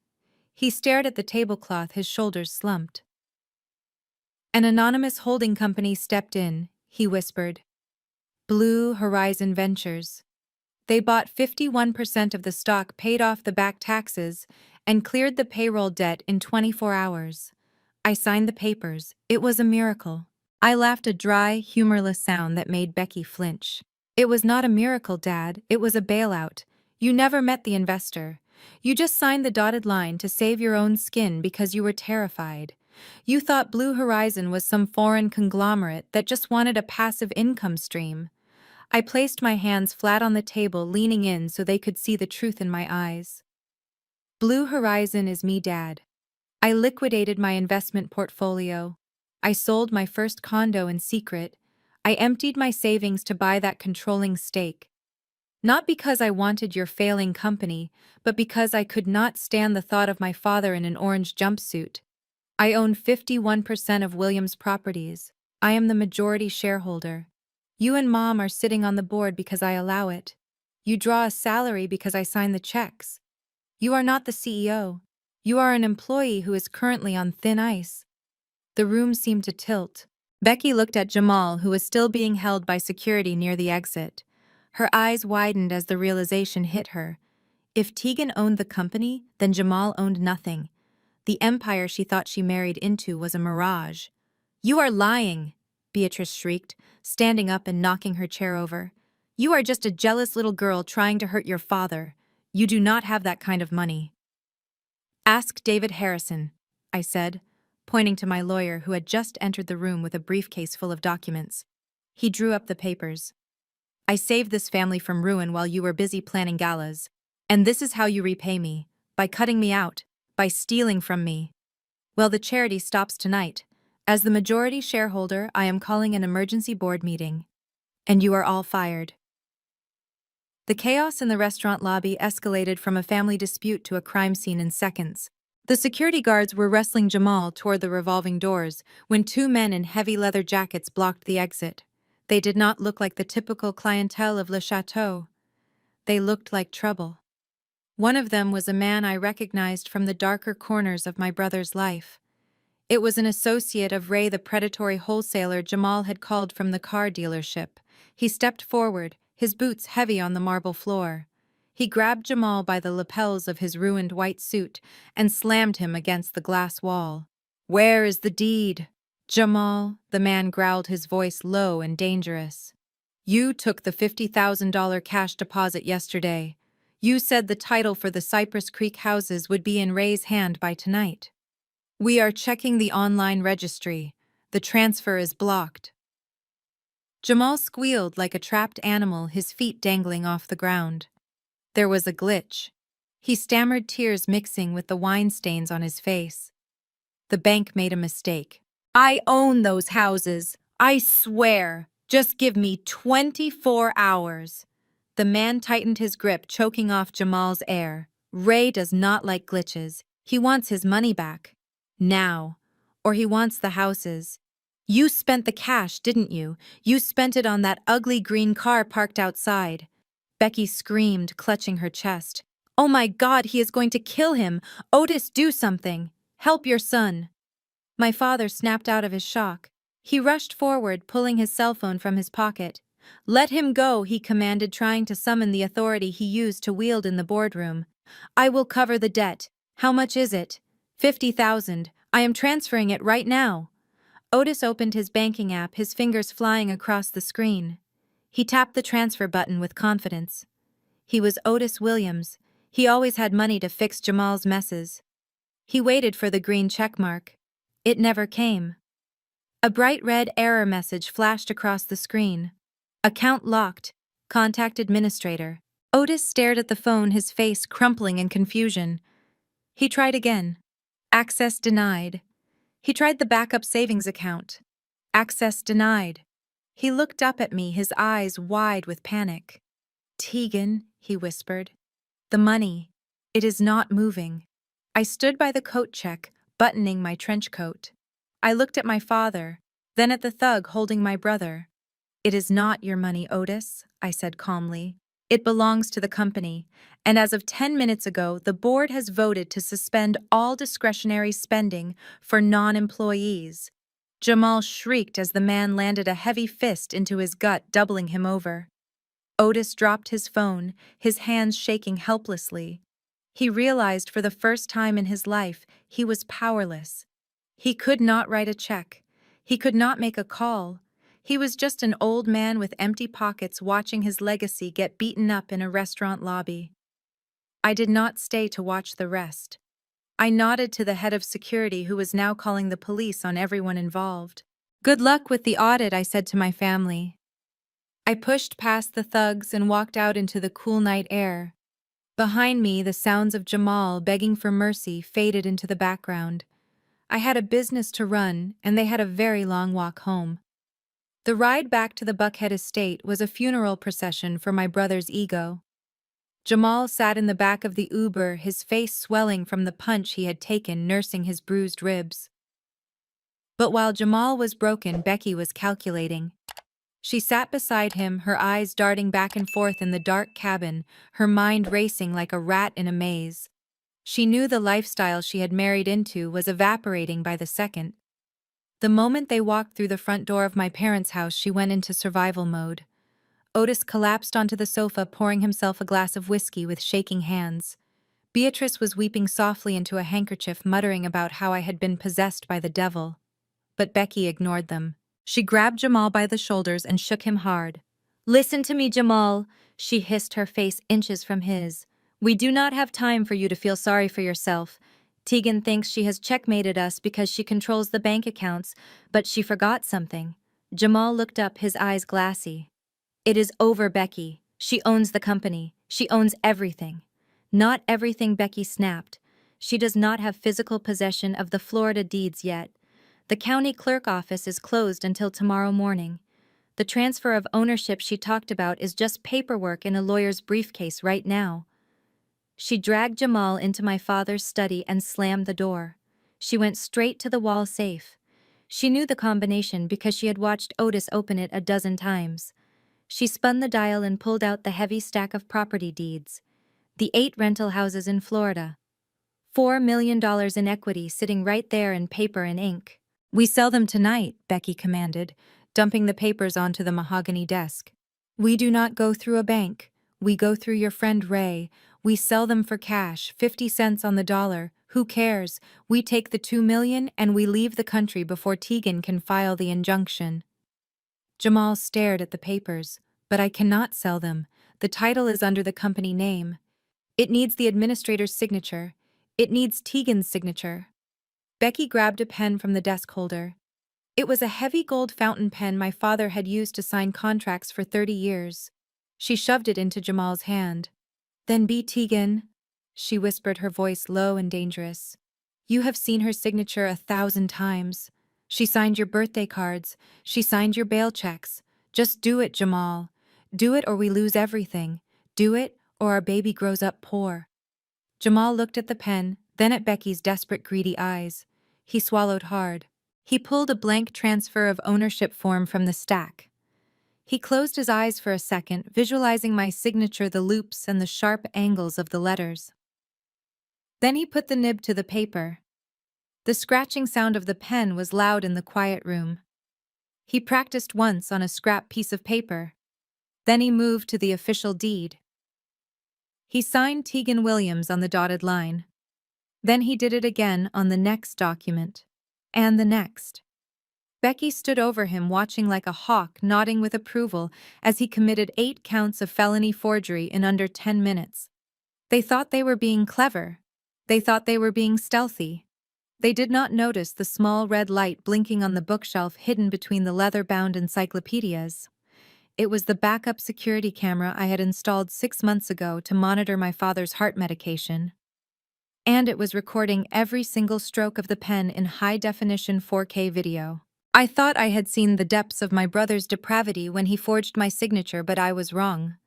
He stared at the tablecloth, his shoulders slumped. "An anonymous holding company stepped in," he whispered. "Blue Horizon Ventures. They bought 51% of the stock, paid off the back taxes, and cleared the payroll debt in 24 hours. I signed the papers. It was a miracle." I laughed, a dry, humorless sound that made Becky flinch. "It was not a miracle, Dad. It was a bailout. You never met the investor. You just signed the dotted line to save your own skin because you were terrified. You thought Blue Horizon was some foreign conglomerate that just wanted a passive income stream." I placed my hands flat on the table, leaning in so they could see the truth in my eyes. "Blue Horizon is me, Dad. I liquidated my investment portfolio. I sold my first condo in secret. I emptied my savings to buy that controlling stake. Not because I wanted your failing company, but because I could not stand the thought of my father in an orange jumpsuit. I own 51% of Williams' properties. I am the majority shareholder. You and Mom are sitting on the board because I allow it. You draw a salary because I sign the checks. You are not the CEO. You are an employee who is currently on thin ice." The room seemed to tilt. Becky looked at Jamal, who was still being held by security near the exit. Her eyes widened as the realization hit her. If Tegan owned the company, then Jamal owned nothing. The empire she thought she married into was a mirage. "You are lying," Beatrice shrieked, standing up and knocking her chair over. "You are just a jealous little girl trying to hurt your father. You do not have that kind of money." "Ask David Harrison," I said, pointing to my lawyer who had just entered the room with a briefcase full of documents. He drew up the papers. "I saved this family from ruin while you were busy planning galas. And this is how you repay me, by cutting me out, by stealing from me. Well, the charity stops tonight. As the majority shareholder, I am calling an emergency board meeting. And you are all fired." The chaos in the restaurant lobby escalated from a family dispute to a crime scene in seconds. The security guards were wrestling Jamal toward the revolving doors when 2 men in heavy leather jackets blocked the exit. They did not look like the typical clientele of Le Chateau. They looked like trouble. One of them was a man I recognized from the darker corners of my brother's life. It was an associate of Ray, the predatory wholesaler Jamal had called from the car dealership. He stepped forward, his boots heavy on the marble floor. He grabbed Jamal by the lapels of his ruined white suit and slammed him against the glass wall. "Where is the deed?" "Jamal," the man growled, his voice low and dangerous. "You took the $50,000 cash deposit yesterday. You said the title for the Cypress Creek houses would be in Ray's hand by tonight. We are checking the online registry. The transfer is blocked." Jamal squealed like a trapped animal, his feet dangling off the ground. There was a glitch. He stammered, tears mixing with the wine stains on his face. "The bank made a mistake. I own those houses. I swear. Just give me 24 hours. The man tightened his grip, choking off Jamal's air. "Ray does not like glitches. He wants his money back. Now. Or he wants the houses. You spent the cash, didn't you? You spent it on that ugly green car parked outside." Becky screamed, clutching her chest. "Oh my God, he is going to kill him! Otis, do something! Help your son! My father snapped out of his shock. He rushed forward, pulling his cell phone from his pocket. Let him go, he commanded, trying to summon the authority he used to wield in the boardroom. I will cover the debt. How much is it? 50,000. I am transferring it right now. Otis opened his banking app, his fingers flying across the screen. He tapped the transfer button with confidence. He was Otis Williams. He always had money to fix Jamal's messes. He waited for the green checkmark. It never came. A bright red error message flashed across the screen. Account locked. Contact administrator. Otis stared at the phone, his face crumpling in confusion. He tried again. Access denied. He tried the backup savings account. Access denied. He looked up at me, his eyes wide with panic. Tegan, he whispered. The money. It is not moving. I stood by the coat check, buttoning my trench coat. I looked at my father, then at the thug holding my brother. It is not your money, Otis, I said calmly. It belongs to the company, and as of 10 minutes ago, the board has voted to suspend all discretionary spending for non-employees. Jamal shrieked as the man landed a heavy fist into his gut, doubling him over. Otis dropped his phone, his hands shaking helplessly. He realized for the first time in his life he was powerless. He could not write a check. He could not make a call. He was just an old man with empty pockets watching his legacy get beaten up in a restaurant lobby. I did not stay to watch the rest. I nodded to the head of security, who was now calling the police on everyone involved. Good luck with the audit, I said to my family. I pushed past the thugs and walked out into the cool night air. Behind me, the sounds of Jamal begging for mercy faded into the background. I had a business to run, and they had a very long walk home. The ride back to the Buckhead estate was a funeral procession for my brother's ego. Jamal sat in the back of the Uber, his face swelling from the punch he had taken, nursing his bruised ribs. But while Jamal was broken, Becky was calculating. She sat beside him, her eyes darting back and forth in the dark cabin, her mind racing like a rat in a maze. She knew the lifestyle she had married into was evaporating by the second. The moment they walked through the front door of my parents' house, she went into survival mode. Otis collapsed onto the sofa, pouring himself a glass of whiskey with shaking hands. Beatrice was weeping softly into a handkerchief, muttering about how I had been possessed by the devil. But Becky ignored them. She grabbed Jamal by the shoulders and shook him hard. Listen to me, Jamal, she hissed, her face inches from his. We do not have time for you to feel sorry for yourself. Tegan thinks she has checkmated us because she controls the bank accounts, but she forgot something. Jamal looked up, his eyes glassy. It is over, Becky. She owns the company. She owns everything. Not everything, Becky snapped. She does not have physical possession of the Florida deeds yet. The county clerk office is closed until tomorrow morning. The transfer of ownership she talked about is just paperwork in a lawyer's briefcase right now. She dragged Jamal into my father's study and slammed the door. She went straight to the wall safe. She knew the combination because she had watched Otis open it a dozen times. She spun the dial and pulled out the heavy stack of property deeds. The 8 rental houses in Florida. $4 million in equity sitting right there in paper and ink. We sell them tonight, Becky commanded, dumping the papers onto the mahogany desk. We do not go through a bank. We go through your friend Ray. We sell them for cash, 50 cents on the dollar. Who cares? We take the $2 million and we leave the country before Tegan can file the injunction. Jamal stared at the papers. But I cannot sell them. The title is under the company name. It needs the administrator's signature. It needs Tegan's signature. Becky grabbed a pen from the desk holder. It was a heavy gold fountain pen my father had used to sign contracts for 30 years. She shoved it into Jamal's hand. Then be Tegan, she whispered, her voice low and dangerous. You have seen her signature 1,000 times. She signed your birthday cards. She signed your bail checks. Just do it, Jamal. Do it or we lose everything. Do it or our baby grows up poor. Jamal looked at the pen, then at Becky's desperate, greedy eyes. He swallowed hard. He pulled a blank transfer of ownership form from the stack. He closed his eyes for a second, visualizing my signature, the loops and the sharp angles of the letters. Then he put the nib to the paper. The scratching sound of the pen was loud in the quiet room. He practiced once on a scrap piece of paper. Then he moved to the official deed. He signed Tegan Williams on the dotted line. Then he did it again on the next document. And the next. Becky stood over him, watching like a hawk, nodding with approval as he committed 8 counts of felony forgery in under 10 minutes. They thought they were being clever. They thought they were being stealthy. They did not notice the small red light blinking on the bookshelf hidden between the leather-bound encyclopedias. It was the backup security camera I had installed 6 months ago to monitor my father's heart medication. And it was recording every single stroke of the pen in high-definition 4K video. I thought I had seen the depths of my brother's depravity when he forged my signature, but I was wrong.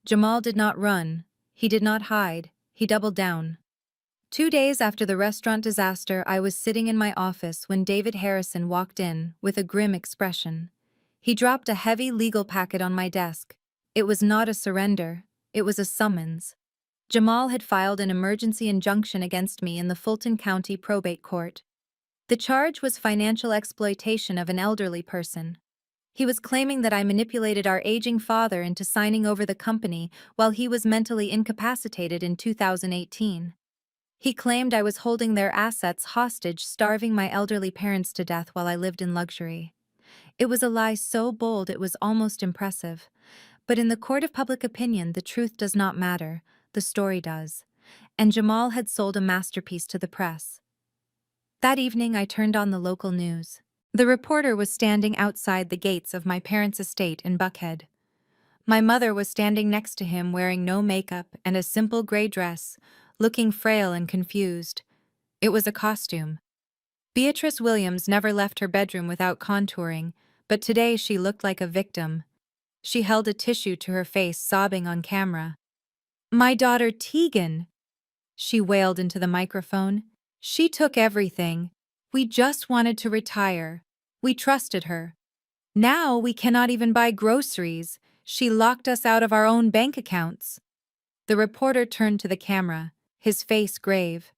Jamal did not run. He did not hide. He doubled down. 2 days after the restaurant disaster, I was sitting in my office when David Harrison walked in with a grim expression. He dropped a heavy legal packet on my desk. It was not a surrender. It was a summons. Jamal had filed an emergency injunction against me in the Fulton County Probate Court. The charge was financial exploitation of an elderly person. He was claiming that I manipulated our aging father into signing over the company while he was mentally incapacitated in 2018. He claimed I was holding their assets hostage, starving my elderly parents to death while I lived in luxury. It was a lie so bold it was almost impressive. But in the court of public opinion, the truth does not matter, the story does. And Jamal had sold a masterpiece to the press. That evening, I turned on the local news. The reporter was standing outside the gates of my parents' estate in Buckhead. My mother was standing next to him, wearing no makeup and a simple gray dress, looking frail and confused. It was a costume. Beatrice Williams never left her bedroom without contouring, but today she looked like a victim. She held a tissue to her face, sobbing on camera. "My daughter Tegan," she wailed into the microphone. "She took everything. We just wanted to retire. We trusted her. Now we cannot even buy groceries. She locked us out of our own bank accounts." The reporter turned to the camera, his face grave.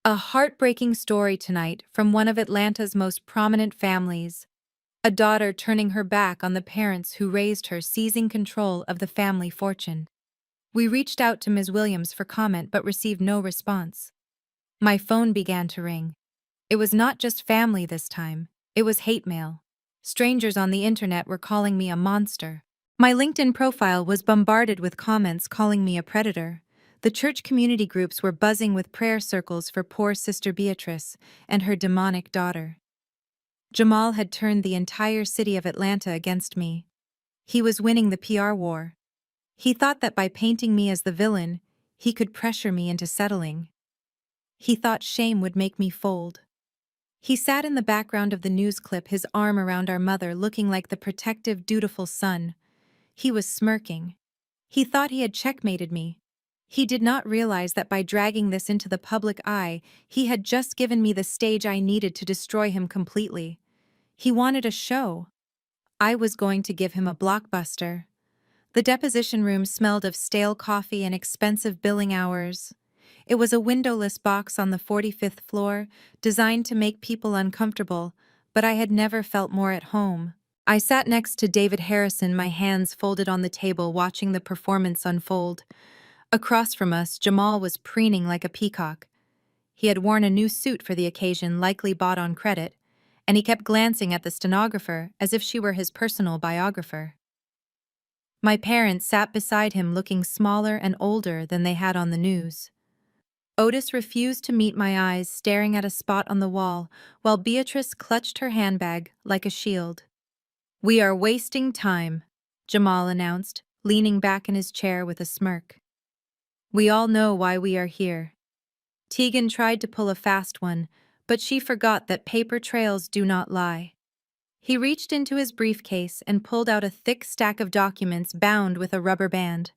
"A heartbreaking story tonight from one of Atlanta's most prominent families. A daughter turning her back on the parents who raised her, seizing control of the family fortune." We reached out to Ms. Williams for comment but received no response. My phone began to ring. It was not just family this time. It was hate mail. Strangers on the internet were calling me a monster. My LinkedIn profile was bombarded with comments calling me a predator. The church community groups were buzzing with prayer circles for poor Sister Beatrice and her demonic daughter. Jamal had turned the entire city of Atlanta against me. He was winning the PR war. He thought that by painting me as the villain, he could pressure me into settling. He thought shame would make me fold. He sat in the background of the news clip, his arm around our mother, looking like the protective, dutiful son. He was smirking. He thought he had checkmated me. He did not realize that by dragging this into the public eye, he had just given me the stage I needed to destroy him completely. He wanted a show. I was going to give him a blockbuster. The deposition room smelled of stale coffee and expensive billing hours. It was a windowless box on the 45th floor, designed to make people uncomfortable, but I had never felt more at home. I sat next to David Harrison, my hands folded on the table, watching the performance unfold. Across from us, Jamal was preening like a peacock. He had worn a new suit for the occasion, likely bought on credit, and he kept glancing at the stenographer as if she were his personal biographer. My parents sat beside him, looking smaller and older than they had on the news. Otis refused to meet my eyes, staring at a spot on the wall, while Beatrice clutched her handbag like a shield. "We are wasting time," Jamal announced, leaning back in his chair with a smirk. "We all know why we are here." Tegan tried to pull a fast one, but she forgot that paper trails do not lie. He reached into his briefcase and pulled out a thick stack of documents bound with a rubber band.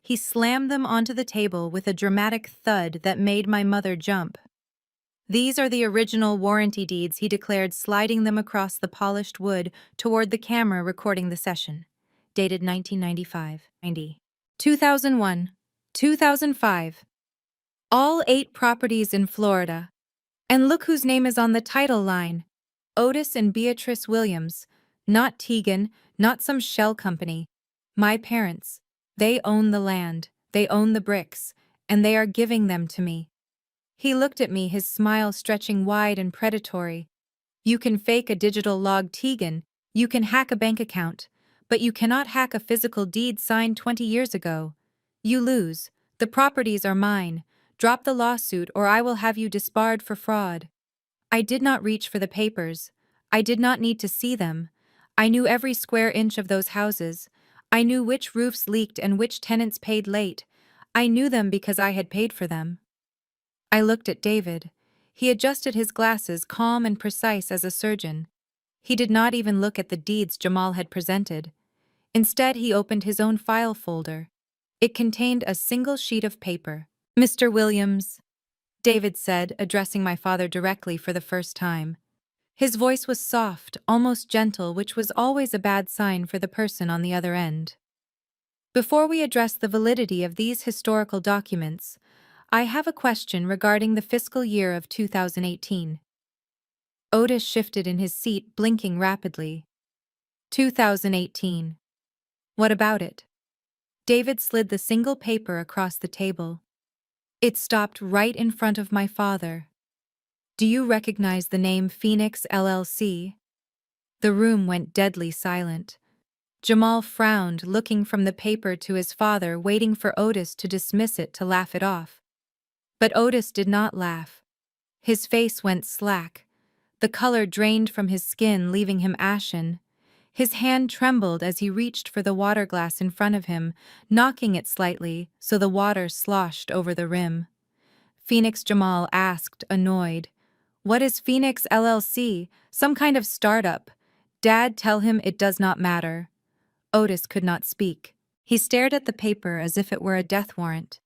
He slammed them onto the table with a dramatic thud that made my mother jump. "These are the original warranty deeds," he declared, sliding them across the polished wood toward the camera recording the session. Dated 1995, 90. 2001, 2005. All 8 properties in Florida. And look whose name is on the title line. Otis and Beatrice Williams. Not Tegan, not some shell company. My parents. They own the land, they own the bricks, and they are giving them to me. He looked at me, his smile stretching wide and predatory. You can fake a digital log, Tegan, you can hack a bank account, but you cannot hack a physical deed signed 20 years ago. You lose. The properties are mine. Drop the lawsuit or I will have you disbarred for fraud. I did not reach for the papers. I did not need to see them. I knew every square inch of those houses. I knew which roofs leaked and which tenants paid late. I knew them because I had paid for them. I looked at David. He adjusted his glasses, calm and precise as a surgeon. He did not even look at the deeds Jamal had presented. Instead, he opened his own file folder. It contained a single sheet of paper. Mr. Williams, David said, addressing my father directly for the first time. His voice was soft, almost gentle, which was always a bad sign for the person on the other end. Before we address the validity of these historical documents, I have a question regarding the fiscal year of 2018. Otis shifted in his seat, blinking rapidly. 2018. What about it? David slid the single paper across the table. It stopped right in front of my father. Do you recognize the name Phoenix LLC? The room went deadly silent. Jamal frowned, looking from the paper to his father, waiting for Otis to dismiss it, to laugh it off. But Otis did not laugh. His face went slack. The color drained from his skin, leaving him ashen. His hand trembled as he reached for the water glass in front of him, knocking it slightly so the water sloshed over the rim. Phoenix, Jamal asked, annoyed. What is Phoenix LLC? Some kind of startup. Dad, tell him it does not matter. Otis could not speak. He stared at the paper as if it were a death warrant.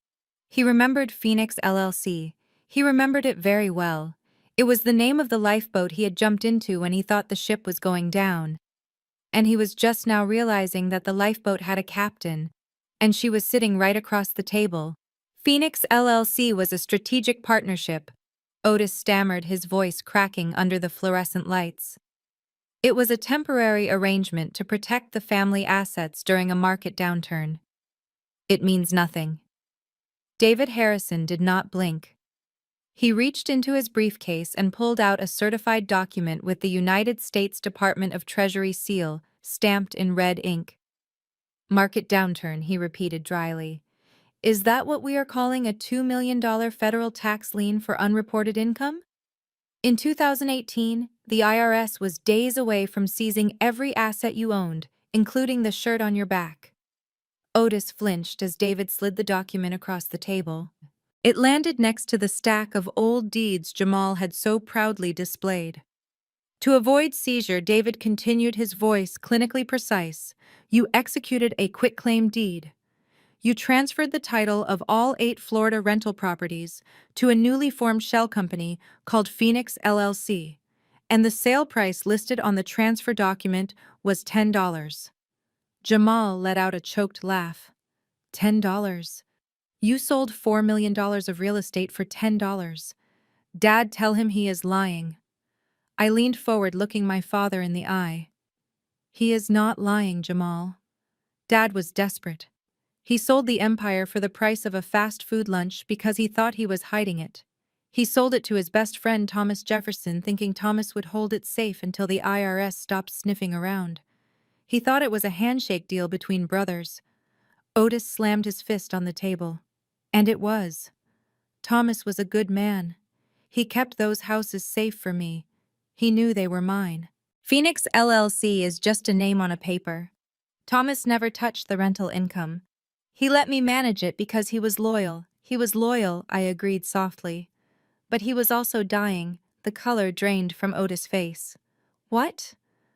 He remembered Phoenix LLC. He remembered it very well. It was the name of the lifeboat he had jumped into when he thought the ship was going down. And he was just now realizing that the lifeboat had a captain, and she was sitting right across the table. Phoenix LLC was a strategic partnership. Otis stammered, his voice cracking under the fluorescent lights. It was a temporary arrangement to protect the family assets during a market downturn. It means nothing. David Harrison did not blink. He reached into his briefcase and pulled out a certified document with the United States Department of Treasury seal, stamped in red ink. Market downturn, he repeated dryly. Is that what we are calling a $2 million federal tax lien for unreported income? In 2018, the IRS was days away from seizing every asset you owned, including the shirt on your back. Otis flinched as David slid the document across the table. It landed next to the stack of old deeds Jamal had so proudly displayed. To avoid seizure, David continued, his voice clinically precise. You executed a quitclaim deed. You transferred the title of all 8 Florida rental properties to a newly formed shell company called Phoenix LLC, and the sale price listed on the transfer document was $10. Jamal let out a choked laugh. $10? You sold $4 million of real estate for $10. Dad, tell him he is lying. I leaned forward, looking my father in the eye. He is not lying, Jamal. Dad was desperate. He sold the empire for the price of a fast food lunch because he thought he was hiding it. He sold it to his best friend Thomas Jefferson, thinking Thomas would hold it safe until the IRS stopped sniffing around. He thought it was a handshake deal between brothers. Otis slammed his fist on the table. And it was. Thomas was a good man. He kept those houses safe for me. He knew they were mine. Phoenix LLC is just a name on a paper. Thomas never touched the rental income. He let me manage it because he was loyal. He was loyal, I agreed softly. But he was also dying. The color drained from Otis' face. What?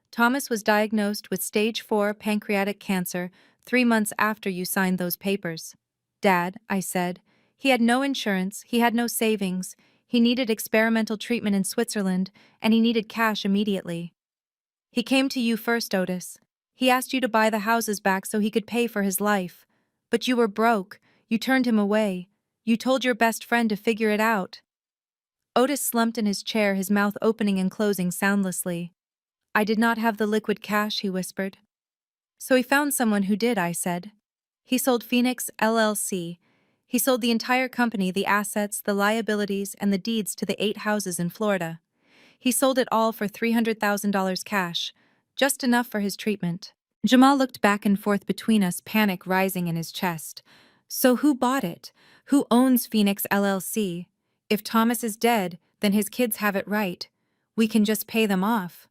Thomas was diagnosed with stage 4 pancreatic cancer 3 months after you signed those papers. Dad, I said. He had no insurance, he had no savings, he needed experimental treatment in Switzerland, and he needed cash immediately. He came to you first, Otis. He asked you to buy the houses back so he could pay for his life. But you were broke. You turned him away. You told your best friend to figure it out. Otis slumped in his chair, his mouth opening and closing soundlessly. I did not have the liquid cash, he whispered. So he found someone who did, I said. He sold Phoenix LLC. He sold the entire company, the assets, the liabilities, and the deeds to the 8 houses in Florida. He sold it all for $300,000 cash, just enough for his treatment. Jamal looked back and forth between us, panic rising in his chest. So who bought it? Who owns Phoenix LLC? If Thomas is dead, then his kids have it right. We can just pay them off.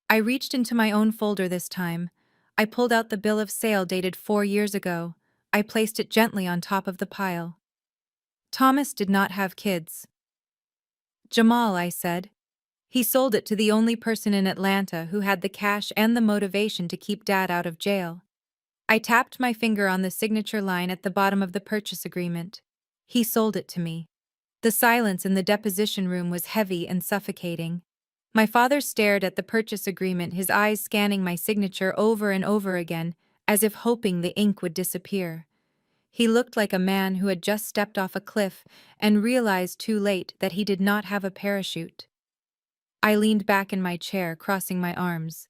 I reached into my own folder this time. I pulled out the bill of sale dated 4 years ago. I placed it gently on top of the pile. Thomas did not have kids. Jamal, I said. He sold it to the only person in Atlanta who had the cash and the motivation to keep Dad out of jail. I tapped my finger on the signature line at the bottom of the purchase agreement. He sold it to me. The silence in the deposition room was heavy and suffocating. My father stared at the purchase agreement, his eyes scanning my signature over and over again, as if hoping the ink would disappear. He looked like a man who had just stepped off a cliff and realized too late that he did not have a parachute. I leaned back in my chair, crossing my arms.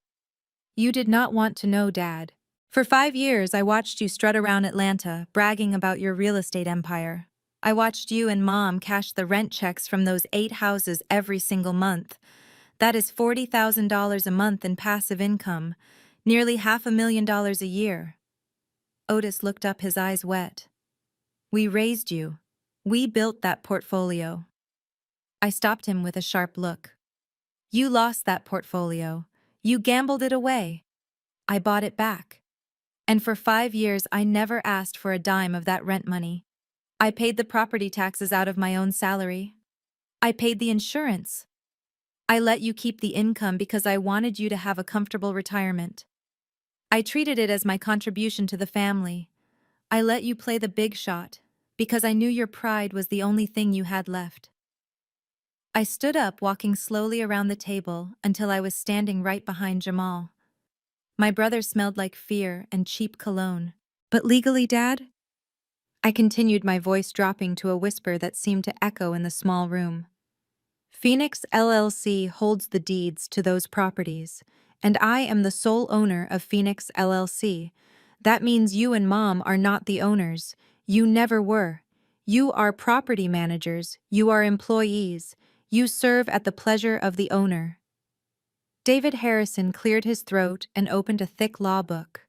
You did not want to know, Dad. For 5 years, I watched you strut around Atlanta, bragging about your real estate empire. I watched you and Mom cash the rent checks from those 8 houses every single month. That is $40,000 a month in passive income, nearly $500,000 a year. Otis looked up, his eyes wet. We raised you. We built that portfolio. I stopped him with a sharp look. You lost that portfolio. You gambled it away. I bought it back. And for 5 years, I never asked for a dime of that rent money. I paid the property taxes out of my own salary. I paid the insurance. I let you keep the income because I wanted you to have a comfortable retirement. I treated it as my contribution to the family. I let you play the big shot because I knew your pride was the only thing you had left. I stood up, walking slowly around the table until I was standing right behind Jamal. My brother smelled like fear and cheap cologne. But legally, Dad? I continued, my voice dropping to a whisper that seemed to echo in the small room. Phoenix LLC holds the deeds to those properties, and I am the sole owner of Phoenix LLC. That means you and Mom are not the owners. You never were. You are property managers. You are employees. You serve at the pleasure of the owner. David Harrison cleared his throat and opened a thick law book.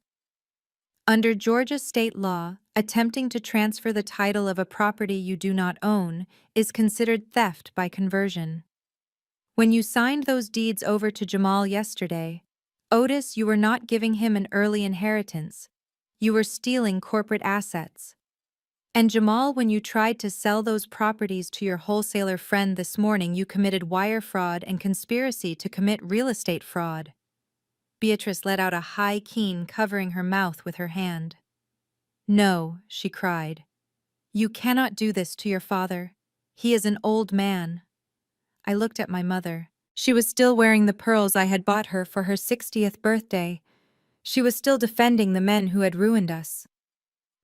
Under Georgia state law, attempting to transfer the title of a property you do not own is considered theft by conversion. When you signed those deeds over to Jamal yesterday, Otis, you were not giving him an early inheritance. You were stealing corporate assets. And Jamal, when you tried to sell those properties to your wholesaler friend this morning, you committed wire fraud and conspiracy to commit real estate fraud. Beatrice let out a high keen, covering her mouth with her hand. No, she cried. You cannot do this to your father. He is an old man. I looked at my mother. She was still wearing the pearls I had bought her for her 60th birthday. She was still defending the men who had ruined us.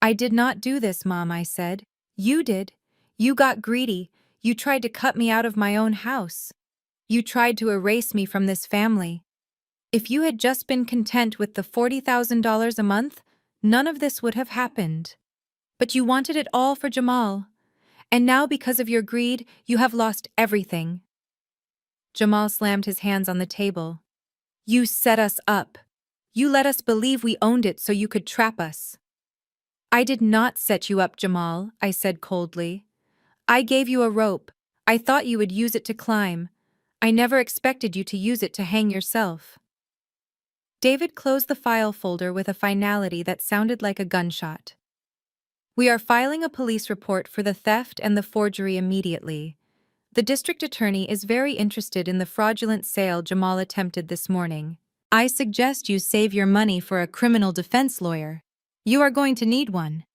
I did not do this, Mom, I said. You did. You got greedy. You tried to cut me out of my own house. You tried to erase me from this family. If you had just been content with the $40,000 a month, none of this would have happened. But you wanted it all for Jamal. And now, because of your greed, you have lost everything. Jamal slammed his hands on the table. You set us up. You let us believe we owned it so you could trap us. I did not set you up, Jamal, I said coldly. I gave you a rope. I thought you would use it to climb. I never expected you to use it to hang yourself. David closed the file folder with a finality that sounded like a gunshot. We are filing a police report for the theft and the forgery immediately. The district attorney is very interested in the fraudulent sale Jamal attempted this morning. I suggest you save your money for a criminal defense lawyer. You are going to need one.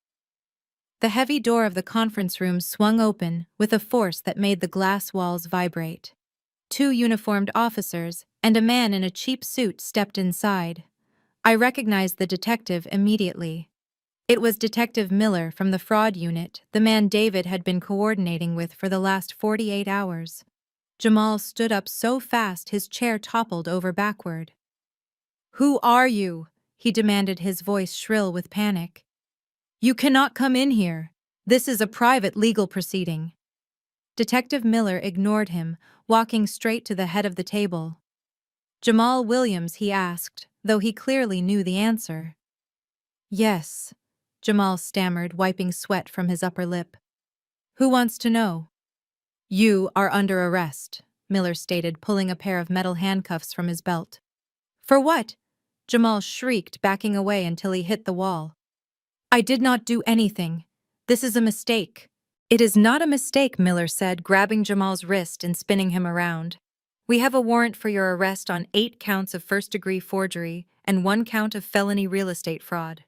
The heavy door of the conference room swung open with a force that made the glass walls vibrate. 2 uniformed officers and a man in a cheap suit stepped inside. I recognized the detective immediately. It was Detective Miller from the fraud unit, the man David had been coordinating with for the last 48 hours. Jamal stood up so fast his chair toppled over backward. "Who are you?" he demanded, his voice shrill with panic. "You cannot come in here. This is a private legal proceeding." Detective Miller ignored him, walking straight to the head of the table. "Jamal Williams?" he asked, though he clearly knew the answer. "Yes," Jamal stammered, wiping sweat from his upper lip. "Who wants to know?" "You are under arrest," Miller stated, pulling a pair of metal handcuffs from his belt. "For what?" Jamal shrieked, backing away until he hit the wall. "I did not do anything. This is a mistake." "It is not a mistake," Miller said, grabbing Jamal's wrist and spinning him around. "We have a warrant for your arrest on 8 counts of first-degree forgery and 1 count of felony real estate fraud.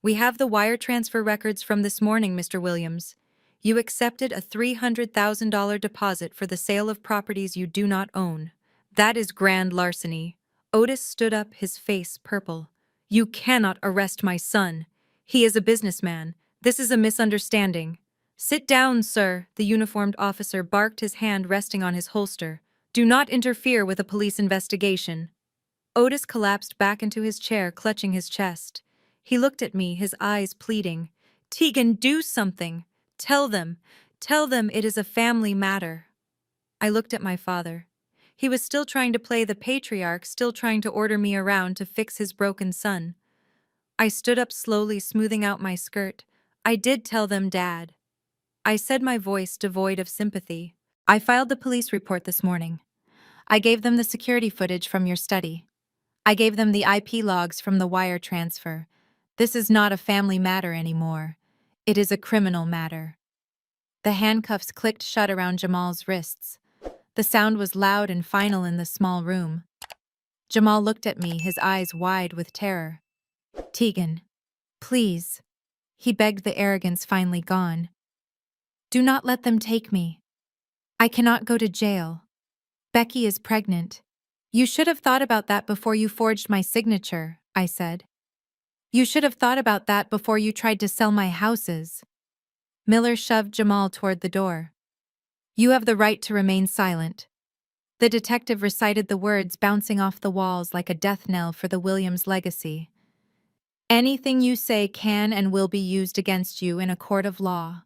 We have the wire transfer records from this morning, Mr. Williams. You accepted a $300,000 deposit for the sale of properties you do not own. That is grand larceny." Otis stood up, his face purple. "You cannot arrest my son. He is a businessman. This is a misunderstanding." "Sit down, sir," the uniformed officer barked, his hand resting on his holster. "Do not interfere with a police investigation." Otis collapsed back into his chair, clutching his chest. He looked at me, his eyes pleading. "Tegan, do something. Tell them it is a family matter." I looked at my father. He was still trying to play the patriarch, still trying to order me around to fix his broken son. I stood up slowly, smoothing out my skirt. "I did tell them, Dad." I said, my voice devoid of sympathy. "I filed the police report this morning. I gave them the security footage from your study. I gave them the IP logs from the wire transfer. This is not a family matter anymore. It is a criminal matter." The handcuffs clicked shut around Jamal's wrists. The sound was loud and final in the small room. Jamal looked at me, his eyes wide with terror. "Tegan, please," he begged, the arrogance finally gone. "Do not let them take me. I cannot go to jail. Becky is pregnant." "You should have thought about that before you forged my signature," I said. "You should have thought about that before you tried to sell my houses." Miller shoved Jamal toward the door. "You have the right to remain silent." The detective recited the words, bouncing off the walls like a death knell for the Williams legacy. "Anything you say can and will be used against you in a court of law."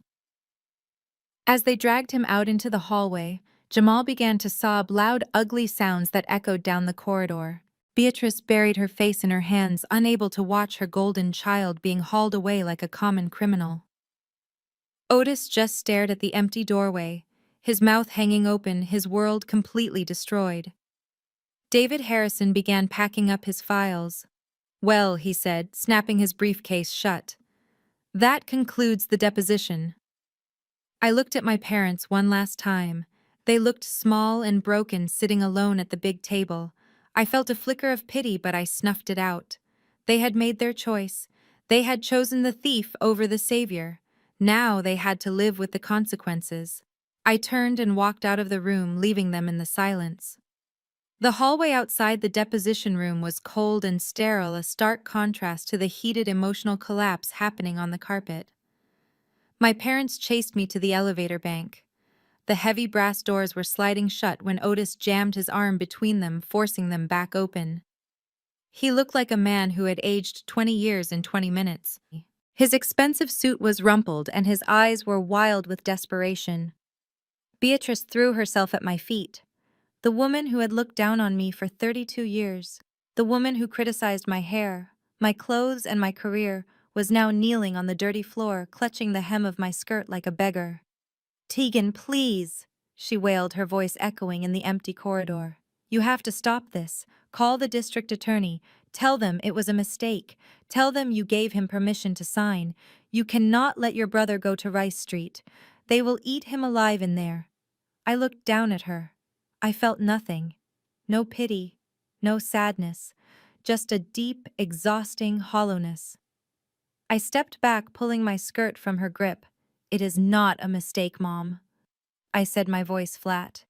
As they dragged him out into the hallway, Jamal began to sob, loud, ugly sounds that echoed down the corridor. Beatrice buried her face in her hands, unable to watch her golden child being hauled away like a common criminal. Otis just stared at the empty doorway, his mouth hanging open, his world completely destroyed. David Harrison began packing up his files. "Well," he said, snapping his briefcase shut, "that concludes the deposition." I looked at my parents one last time. They looked small and broken, sitting alone at the big table. I felt a flicker of pity, but I snuffed it out. They had made their choice. They had chosen the thief over the savior. Now they had to live with the consequences. I turned and walked out of the room, leaving them in the silence. The hallway outside the deposition room was cold and sterile, a stark contrast to the heated emotional collapse happening on the carpet. My parents chased me to the elevator bank. The heavy brass doors were sliding shut when Otis jammed his arm between them, forcing them back open. He looked like a man who had aged 20 years in 20 minutes. His expensive suit was rumpled and his eyes were wild with desperation. Beatrice threw herself at my feet. The woman who had looked down on me for 32 years, the woman who criticized my hair, my clothes, and my career, was now kneeling on the dirty floor, clutching the hem of my skirt like a beggar. "Tegan, please," she wailed, her voice echoing in the empty corridor. "You have to stop this. Call the district attorney. Tell them it was a mistake. Tell them you gave him permission to sign. You cannot let your brother go to Rice Street. They will eat him alive in there." I looked down at her. I felt nothing. No pity, no sadness, just a deep, exhausting hollowness. I stepped back, pulling my skirt from her grip. "It is not a mistake, Mom," I said, my voice flat.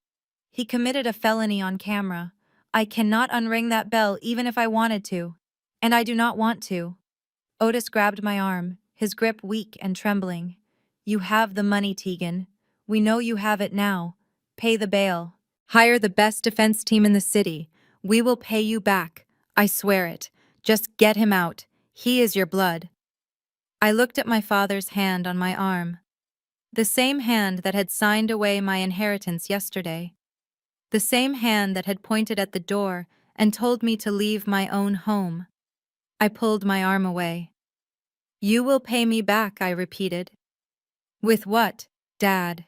"He committed a felony on camera. I cannot unring that bell even if I wanted to. And I do not want to." Otis grabbed my arm. his grip weak and trembling. "You have the money, Tegan. We know you have it now. Pay the bail. Hire the best defense team in the city. We will pay you back. I swear it. Just get him out. He is your blood." I looked at my father's hand on my arm. The same hand that had signed away my inheritance yesterday. The same hand that had pointed at the door and told me to leave my own home. I pulled my arm away. "You will pay me back," I repeated. "With what, Dad?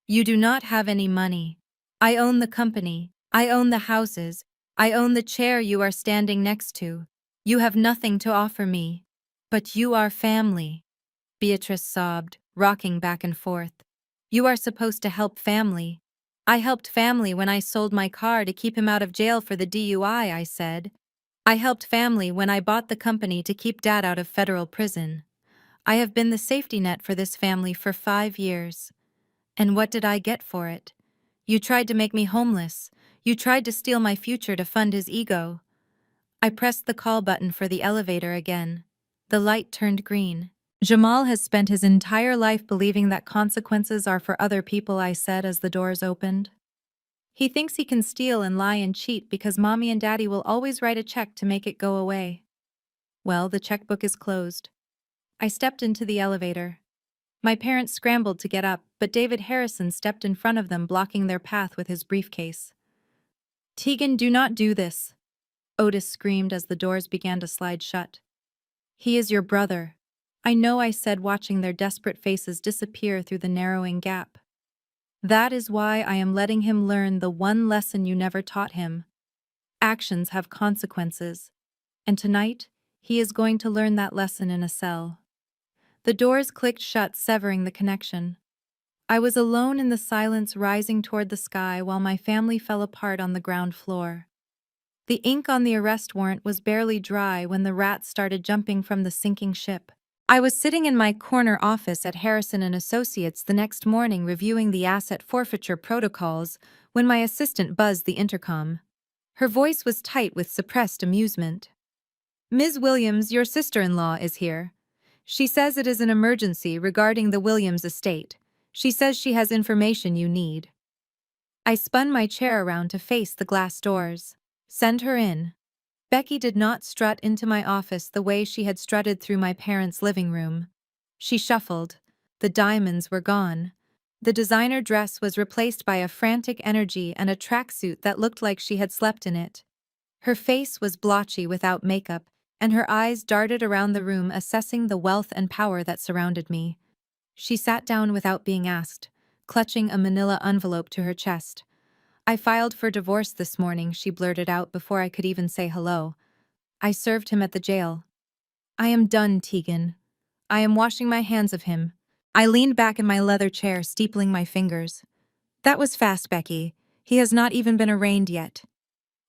You do not have any money. I own the company. I own the houses. I own the chair you are standing next to. You have nothing to offer me. But you are family." Beatrice sobbed, rocking back and forth. "You are supposed to help family." "I helped family when I sold my car to keep him out of jail for the DUI, I said. "I helped family when I bought the company to keep Dad out of federal prison. I have been the safety net for this family for 5 years. And what did I get for it? You tried to make me homeless. You tried to steal my future to fund his ego." I pressed the call button for the elevator again. The light turned green. "Jamal has spent his entire life believing that consequences are for other people," I said as the doors opened. "He thinks he can steal and lie and cheat because Mommy and Daddy will always write a check to make it go away. Well, the checkbook is closed." I stepped into the elevator. My parents scrambled to get up, but David Harrison stepped in front of them, blocking their path with his briefcase. "Tegan, do not do this," Otis screamed as the doors began to slide shut. "He is your brother." "I know," I said, watching their desperate faces disappear through the narrowing gap. "That is why I am letting him learn the one lesson you never taught him. Actions have consequences. And tonight, he is going to learn that lesson in a cell." The doors clicked shut, severing the connection. I was alone in the silence rising toward the sky while my family fell apart on the ground floor. The ink on the arrest warrant was barely dry when the rats started jumping from the sinking ship. I was sitting in my corner office at Harrison and Associates the next morning reviewing the asset forfeiture protocols when my assistant buzzed the intercom. Her voice was tight with suppressed amusement. "Ms. Williams, your sister-in-law is here. She says it is an emergency regarding the Williams estate. She says she has information you need." I spun my chair around to face the glass doors. "Send her in." Becky did not strut into my office the way she had strutted through my parents' living room. She shuffled. The diamonds were gone. The designer dress was replaced by a frantic energy and a tracksuit that looked like she had slept in it. Her face was blotchy without makeup, and her eyes darted around the room assessing the wealth and power that surrounded me. She sat down without being asked, clutching a manila envelope to her chest. "I filed for divorce this morning," she blurted out before I could even say hello. "I served him at the jail. I am done, Tegan. I am washing my hands of him." I leaned back in my leather chair, steepling my fingers. "That was fast, Becky. He has not even been arraigned yet."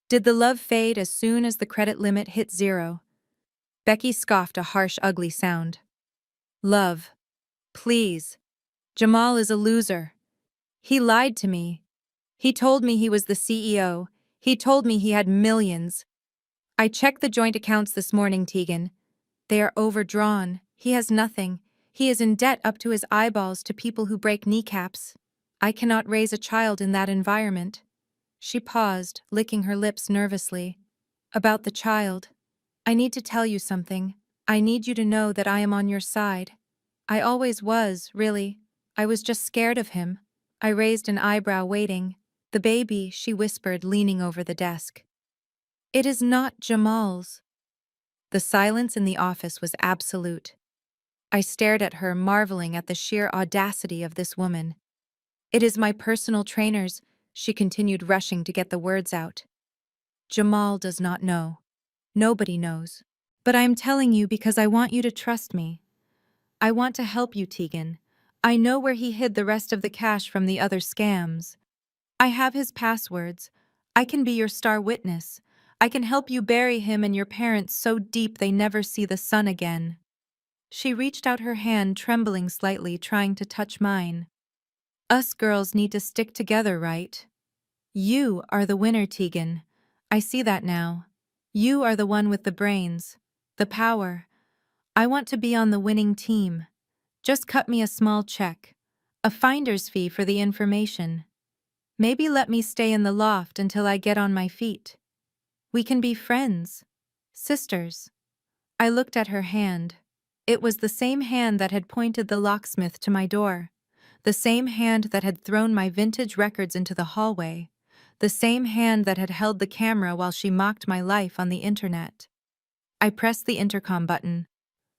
"Did the love fade as soon as the credit limit hit 0? Becky scoffed, a harsh, ugly sound. "Love. Please. Jamal is a loser. He lied to me. He told me he was the CEO. He told me he had millions. I checked the joint accounts this morning, Tegan. They are overdrawn. He has nothing. He is in debt up to his eyeballs to people who break kneecaps. I cannot raise a child in that environment." She paused, licking her lips nervously. "About the child. I need to tell you something. I need you to know that I am on your side. I always was, really. I was just scared of him." I raised an eyebrow, waiting. "The baby," she whispered, leaning over the desk. "It is not Jamal's." The silence in the office was absolute. I stared at her, marveling at the sheer audacity of this woman. "It is my personal trainer's," she continued, rushing to get the words out. "Jamal does not know. Nobody knows. But I am telling you because I want you to trust me. I want to help you, Tegan. I know where he hid the rest of the cash from the other scams. I have his passwords. I can be your star witness. I can help you bury him and your parents so deep they never see the sun again." She reached out her hand, trembling slightly, trying to touch mine. "Us girls need to stick together, right? You are the winner, Tegan. I see that now. You are the one with the brains, the power. I want to be on the winning team. Just cut me a small check. A finder's fee for the information. Maybe let me stay in the loft until I get on my feet. We can be friends. Sisters. I looked at her hand. It was the same hand that had pointed the locksmith to my door. The same hand that had thrown my vintage records into the hallway. The same hand that had held the camera while she mocked my life on the internet. I pressed the intercom button.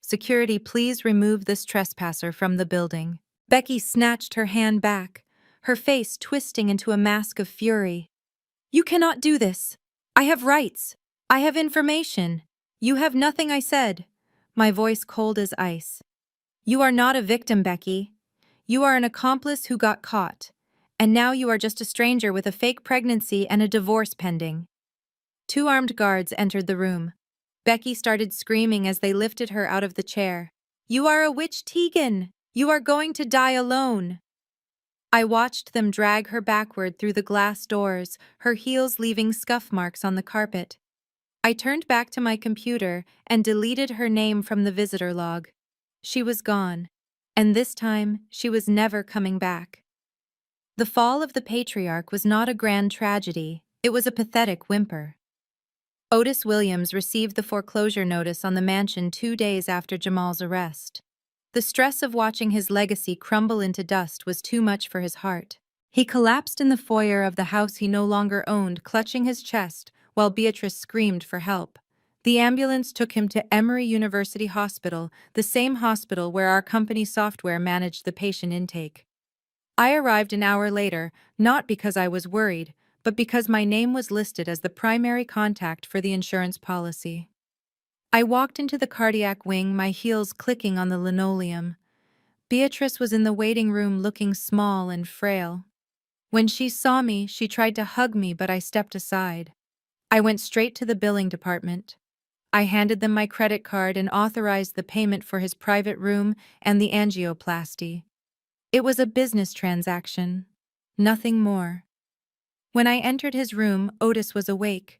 Security, please remove this trespasser from the building. Becky snatched her hand back, her face twisting into a mask of fury. You cannot do this. I have rights. I have information. You have nothing, I said, my voice cold as ice. You are not a victim, Becky. You are an accomplice who got caught, and now you are just a stranger with a fake pregnancy and a divorce pending. 2 armed guards entered the room. Becky started screaming as they lifted her out of the chair. You are a witch, Tegan! You are going to die alone! I watched them drag her backward through the glass doors, her heels leaving scuff marks on the carpet. I turned back to my computer and deleted her name from the visitor log. She was gone, and this time she was never coming back. The fall of the patriarch was not a grand tragedy, it was a pathetic whimper. Otis Williams received the foreclosure notice on the mansion 2 days after Jamal's arrest. The stress of watching his legacy crumble into dust was too much for his heart. He collapsed in the foyer of the house he no longer owned, clutching his chest, while Beatrice screamed for help. The ambulance took him to Emory University Hospital, the same hospital where our company software managed the patient intake. I arrived an hour later, not because I was worried, but because my name was listed as the primary contact for the insurance policy. I walked into the cardiac wing, my heels clicking on the linoleum. Beatrice was in the waiting room looking small and frail. When she saw me, she tried to hug me, but I stepped aside. I went straight to the billing department. I handed them my credit card and authorized the payment for his private room and the angioplasty. It was a business transaction, nothing more. When I entered his room, Otis was awake.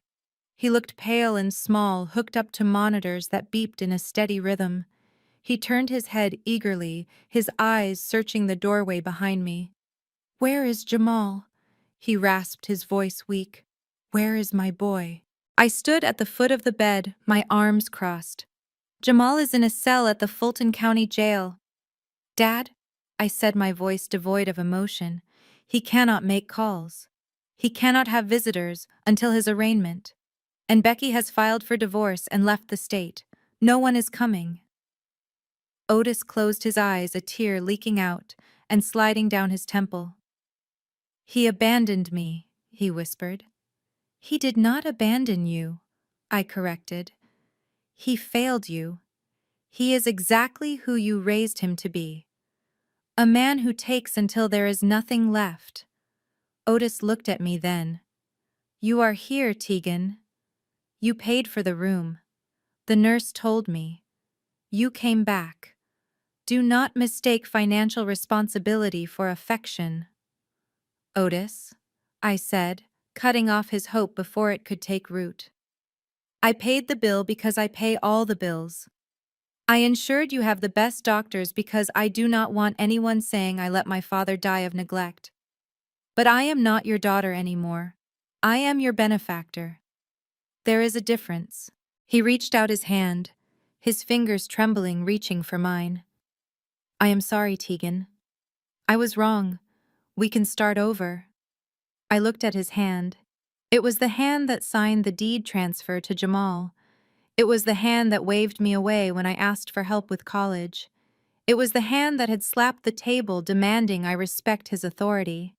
He looked pale and small, hooked up to monitors that beeped in a steady rhythm. He turned his head eagerly, his eyes searching the doorway behind me. Where is Jamal? He rasped, his voice weak. Where is my boy? I stood at the foot of the bed, my arms crossed. Jamal is in a cell at the Fulton County Jail. Dad? I said, my voice devoid of emotion. He cannot make calls. He cannot have visitors until his arraignment. And Becky has filed for divorce and left the state. No one is coming. Otis closed his eyes, a tear leaking out and sliding down his temple. He abandoned me, he whispered. He did not abandon you, I corrected. He failed you. He is exactly who you raised him to be. A man who takes until there is nothing left. Otis looked at me then. You are here, Tegan. You paid for the room. The nurse told me. You came back. Do not mistake financial responsibility for affection. Otis, I said, cutting off his hope before it could take root. I paid the bill because I pay all the bills. I ensured you have the best doctors because I do not want anyone saying I let my father die of neglect. But I am not your daughter anymore. I am your benefactor. There is a difference. He reached out his hand, his fingers trembling, reaching for mine. I am sorry, Tegan. I was wrong. We can start over. I looked at his hand. It was the hand that signed the deed transfer to Jamal. It was the hand that waved me away when I asked for help with college. It was the hand that had slapped the table demanding I respect his authority.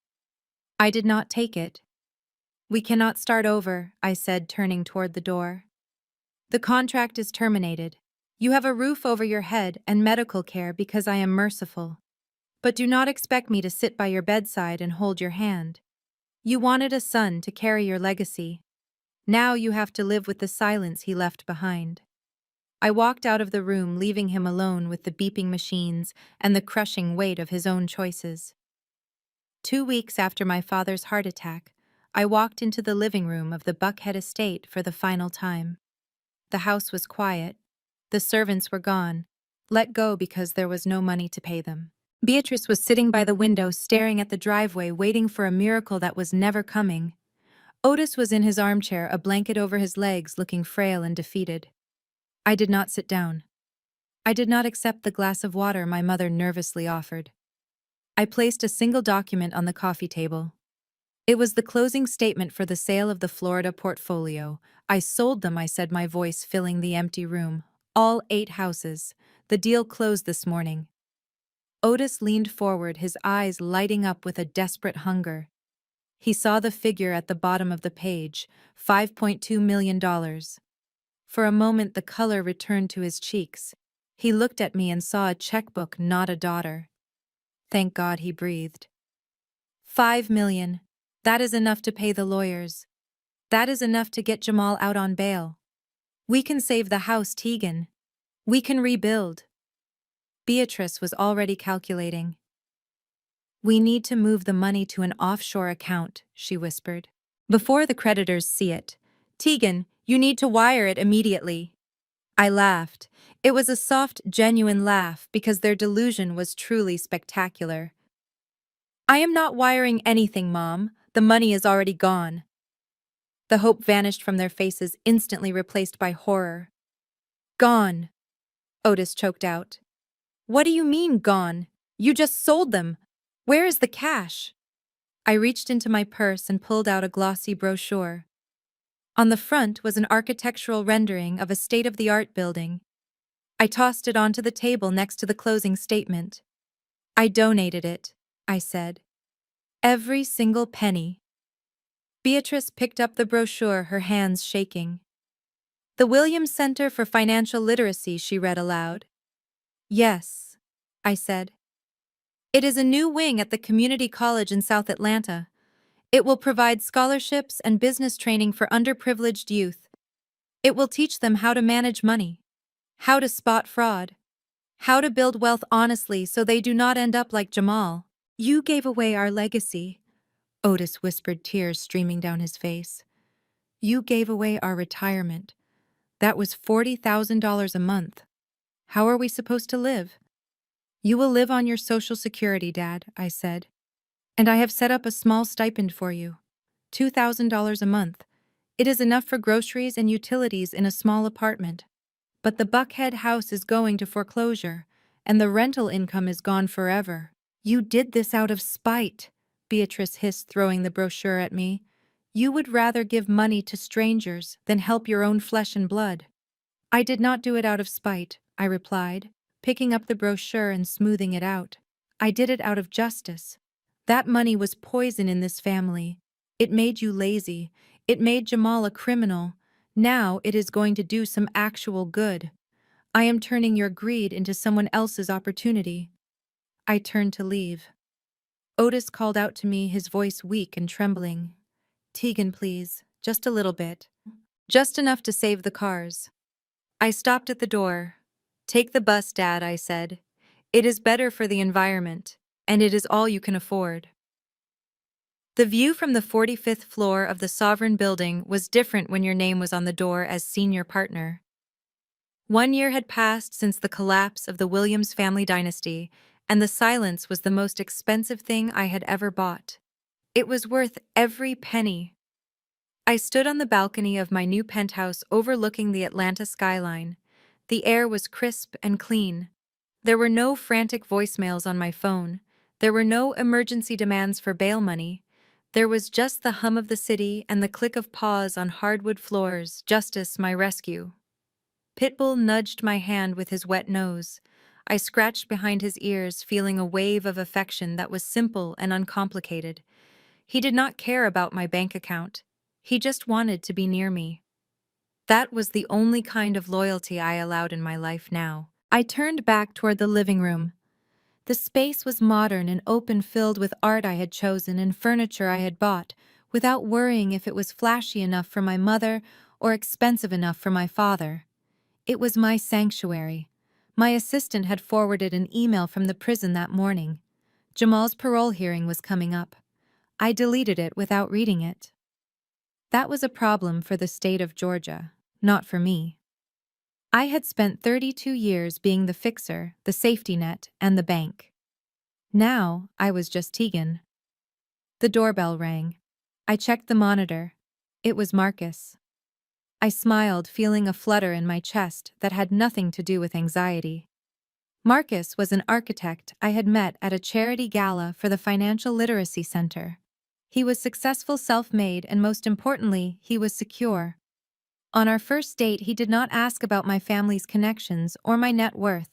I did not take it. We cannot start over, I said, turning toward the door. The contract is terminated. You have a roof over your head and medical care because I am merciful. But do not expect me to sit by your bedside and hold your hand. You wanted a son to carry your legacy. Now you have to live with the silence he left behind. I walked out of the room, leaving him alone with the beeping machines and the crushing weight of his own choices. 2 weeks after my father's heart attack, I walked into the living room of the Buckhead estate for the final time. The house was quiet. The servants were gone, let go because there was no money to pay them. Beatrice was sitting by the window staring at the driveway, waiting for a miracle that was never coming. Otis was in his armchair, a blanket over his legs, looking frail and defeated. I did not sit down. I did not accept the glass of water my mother nervously offered. I placed a single document on the coffee table. It was the closing statement for the sale of the Florida portfolio. I sold them, I said, my voice filling the empty room. All 8 houses. The deal closed this morning. Otis leaned forward, his eyes lighting up with a desperate hunger. He saw the figure at the bottom of the page, $5.2 million. For a moment the color returned to his cheeks. He looked at me and saw a checkbook, not a daughter. Thank God, he breathed. $5 million. That is enough to pay the lawyers. That is enough to get Jamal out on bail. We can save the house, Tegan. We can rebuild. Beatrice was already calculating. We need to move the money to an offshore account, she whispered. Before the creditors see it. Tegan, you need to wire it immediately. I laughed. It was a soft, genuine laugh because their delusion was truly spectacular. I am not wiring anything, Mom. The money is already gone. The hope vanished from their faces, instantly replaced by horror. Gone, Otis choked out. What do you mean, gone? You just sold them. Where is the cash? I reached into my purse and pulled out a glossy brochure. On the front was an architectural rendering of a state-of-the-art building. I tossed it onto the table next to the closing statement. I donated it, I said. Every single penny. Beatrice picked up the brochure, her hands shaking. The Williams Center for Financial Literacy, she read aloud. Yes, I said. It is a new wing at the community college in South Atlanta. It will provide scholarships and business training for underprivileged youth. It will teach them how to manage money, how to spot fraud, how to build wealth honestly so they do not end up like Jamal. You gave away our legacy, Otis whispered, tears streaming down his face. You gave away our retirement. That was $40,000 a month. How are we supposed to live? You will live on your Social Security, Dad, I said. And I have set up a small stipend for you. $2,000 a month. It is enough for groceries and utilities in a small apartment. But the Buckhead house is going to foreclosure, and the rental income is gone forever. You did this out of spite, Beatrice hissed, throwing the brochure at me. You would rather give money to strangers than help your own flesh and blood. I did not do it out of spite, I replied, picking up the brochure and smoothing it out. I did it out of justice. That money was poison in this family. It made you lazy. It made Jamal a criminal. Now it is going to do some actual good. I am turning your greed into someone else's opportunity. I turned to leave. Otis called out to me, his voice weak and trembling. Tegan, please, just a little bit. Just enough to save the cars. I stopped at the door. Take the bus, Dad, I said. It is better for the environment, and it is all you can afford. The view from the 45th floor of the Sovereign Building was different when your name was on the door as senior partner. 1 year had passed since the collapse of the Williams family dynasty, and the silence was the most expensive thing I had ever bought. It was worth every penny. I stood on the balcony of my new penthouse overlooking the Atlanta skyline. The air was crisp and clean. There were no frantic voicemails on my phone. There were no emergency demands for bail money. There was just the hum of the city and the click of paws on hardwood floors. Justice, my rescue. Pitbull nudged my hand with his wet nose. I scratched behind his ears, feeling a wave of affection that was simple and uncomplicated. He did not care about my bank account. He just wanted to be near me. That was the only kind of loyalty I allowed in my life now. I turned back toward the living room. The space was modern and open, filled with art I had chosen and furniture I had bought, without worrying if it was flashy enough for my mother or expensive enough for my father. It was my sanctuary. My assistant had forwarded an email from the prison that morning. Jamal's parole hearing was coming up. I deleted it without reading it. That was a problem for the state of Georgia, not for me. I had spent 32 years being the fixer, the safety net, and the bank. Now, I was just Tegan. The doorbell rang. I checked the monitor. It was Marcus. I smiled, feeling a flutter in my chest that had nothing to do with anxiety. Marcus was an architect I had met at a charity gala for the Financial Literacy Center. He was successful, self-made, and most importantly, he was secure. On our first date, he did not ask about my family's connections or my net worth.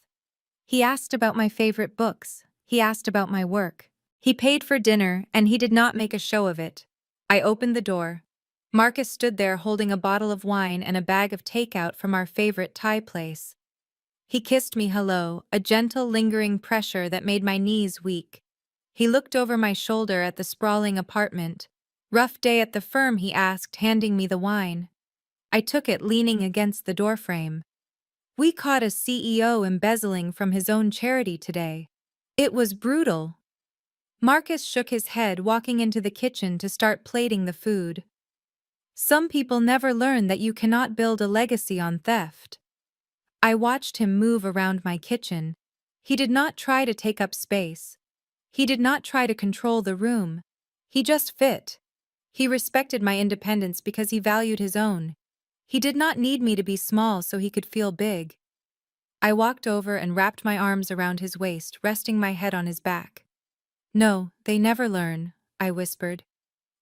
He asked about my favorite books. He asked about my work. He paid for dinner, and he did not make a show of it. I opened the door. Marcus stood there holding a bottle of wine and a bag of takeout from our favorite Thai place. He kissed me hello, a gentle, lingering pressure that made my knees weak. He looked over my shoulder at the sprawling apartment. "Rough day at the firm?" he asked, handing me the wine. I took it, leaning against the doorframe. "We caught a CEO embezzling from his own charity today. It was brutal." Marcus shook his head, walking into the kitchen to start plating the food. "Some people never learn that you cannot build a legacy on theft." I watched him move around my kitchen. He did not try to take up space. He did not try to control the room. He just fit. He respected my independence because he valued his own. He did not need me to be small so he could feel big. I walked over and wrapped my arms around his waist, resting my head on his back. "No, they never learn," I whispered.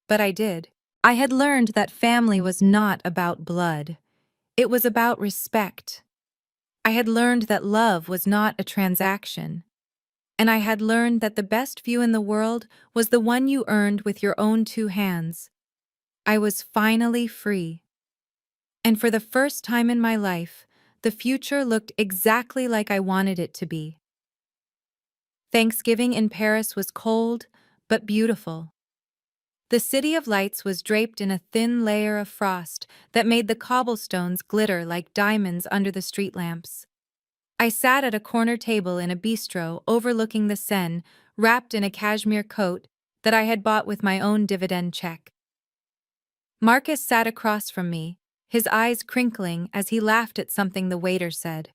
But I did. I had learned that family was not about blood. It was about respect. I had learned that love was not a transaction. And I had learned that the best view in the world was the one you earned with your own two hands. I was finally free. And for the first time in my life, the future looked exactly like I wanted it to be. Thanksgiving in Paris was cold, but beautiful. The City of Lights was draped in a thin layer of frost that made the cobblestones glitter like diamonds under the street lamps. I sat at a corner table in a bistro overlooking the Seine, wrapped in a cashmere coat that I had bought with my own dividend check. Marcus sat across from me, his eyes crinkling as he laughed at something the waiter said.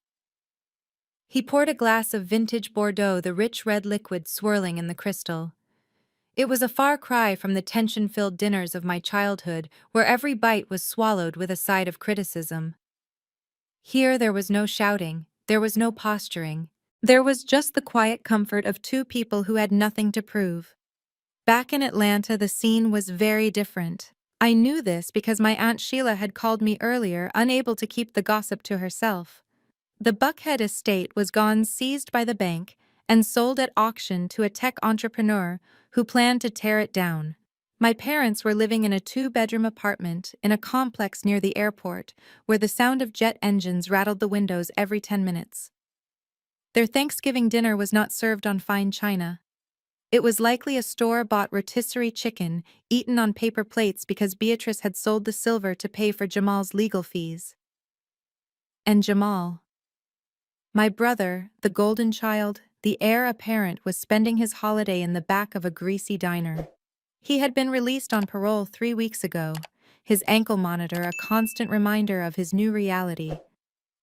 He poured a glass of vintage Bordeaux, the rich red liquid swirling in the crystal. It was a far cry from the tension-filled dinners of my childhood, where every bite was swallowed with a side of criticism. Here there was no shouting, there was no posturing. There was just the quiet comfort of two people who had nothing to prove. Back in Atlanta, the scene was very different. I knew this because my Aunt Sheila had called me earlier, unable to keep the gossip to herself. The Buckhead estate was gone, seized by the bank, and sold at auction to a tech entrepreneur who planned to tear it down. My parents were living in a two-bedroom apartment in a complex near the airport where the sound of jet engines rattled the windows every 10 minutes. Their Thanksgiving dinner was not served on fine china. It was likely a store-bought rotisserie chicken eaten on paper plates because Beatrice had sold the silver to pay for Jamal's legal fees. And Jamal, my brother, the golden child, the heir apparent, was spending his holiday in the back of a greasy diner. He had been released on parole 3 weeks ago, his ankle monitor a constant reminder of his new reality.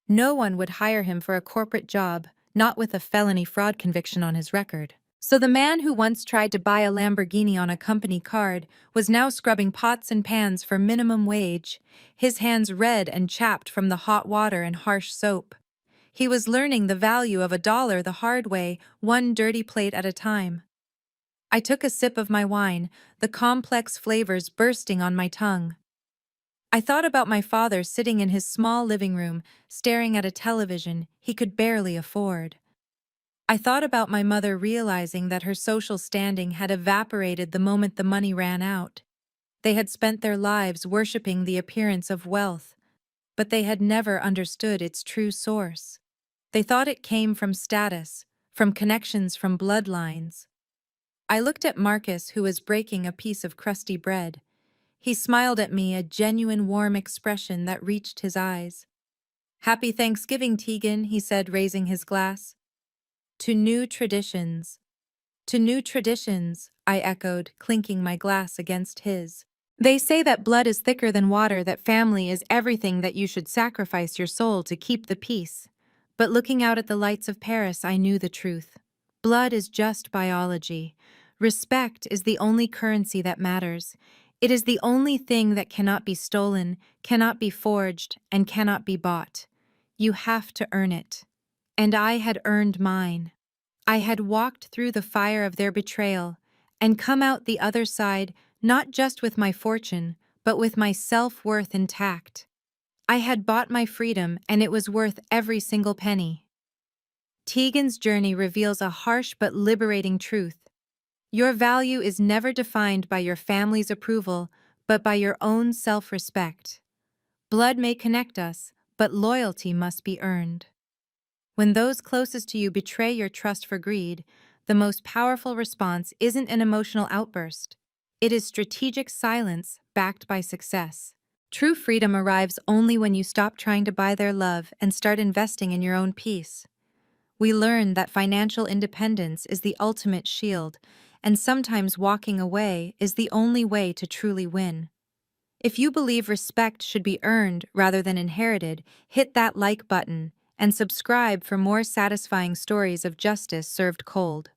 No one would hire him for a corporate job, not with a felony fraud conviction on his record. So the man who once tried to buy a Lamborghini on a company card was now scrubbing pots and pans for minimum wage, his hands red and chapped from the hot water and harsh soap. He was learning the value of $1 the hard way, one dirty plate at a time. I took a sip of my wine, the complex flavors bursting on my tongue. I thought about my father sitting in his small living room, staring at a television he could barely afford. I thought about my mother realizing that her social standing had evaporated the moment the money ran out. They had spent their lives worshiping the appearance of wealth, but they had never understood its true source. They thought it came from status, from connections, from bloodlines. I looked at Marcus, who was breaking a piece of crusty bread. He smiled at me, a genuine warm expression that reached his eyes. "Happy Thanksgiving, Tegan," he said, raising his glass. "To new traditions." "To new traditions," I echoed, clinking my glass against his. They say that blood is thicker than water, that family is everything, that you should sacrifice your soul to keep the peace. But looking out at the lights of Paris, I knew the truth. Blood is just biology. Respect is the only currency that matters. It is the only thing that cannot be stolen, cannot be forged, and cannot be bought. You have to earn it. And I had earned mine. I had walked through the fire of their betrayal and come out the other side, not just with my fortune, but with my self-worth intact. I had bought my freedom, and it was worth every single penny. Tegan's journey reveals a harsh but liberating truth. Your value is never defined by your family's approval, but by your own self-respect. Blood may connect us, but loyalty must be earned. When those closest to you betray your trust for greed, the most powerful response isn't an emotional outburst. It is strategic silence backed by success. True freedom arrives only when you stop trying to buy their love and start investing in your own peace. We learn that financial independence is the ultimate shield, and sometimes walking away is the only way to truly win. If you believe respect should be earned rather than inherited, hit that like button and subscribe for more satisfying stories of justice served cold.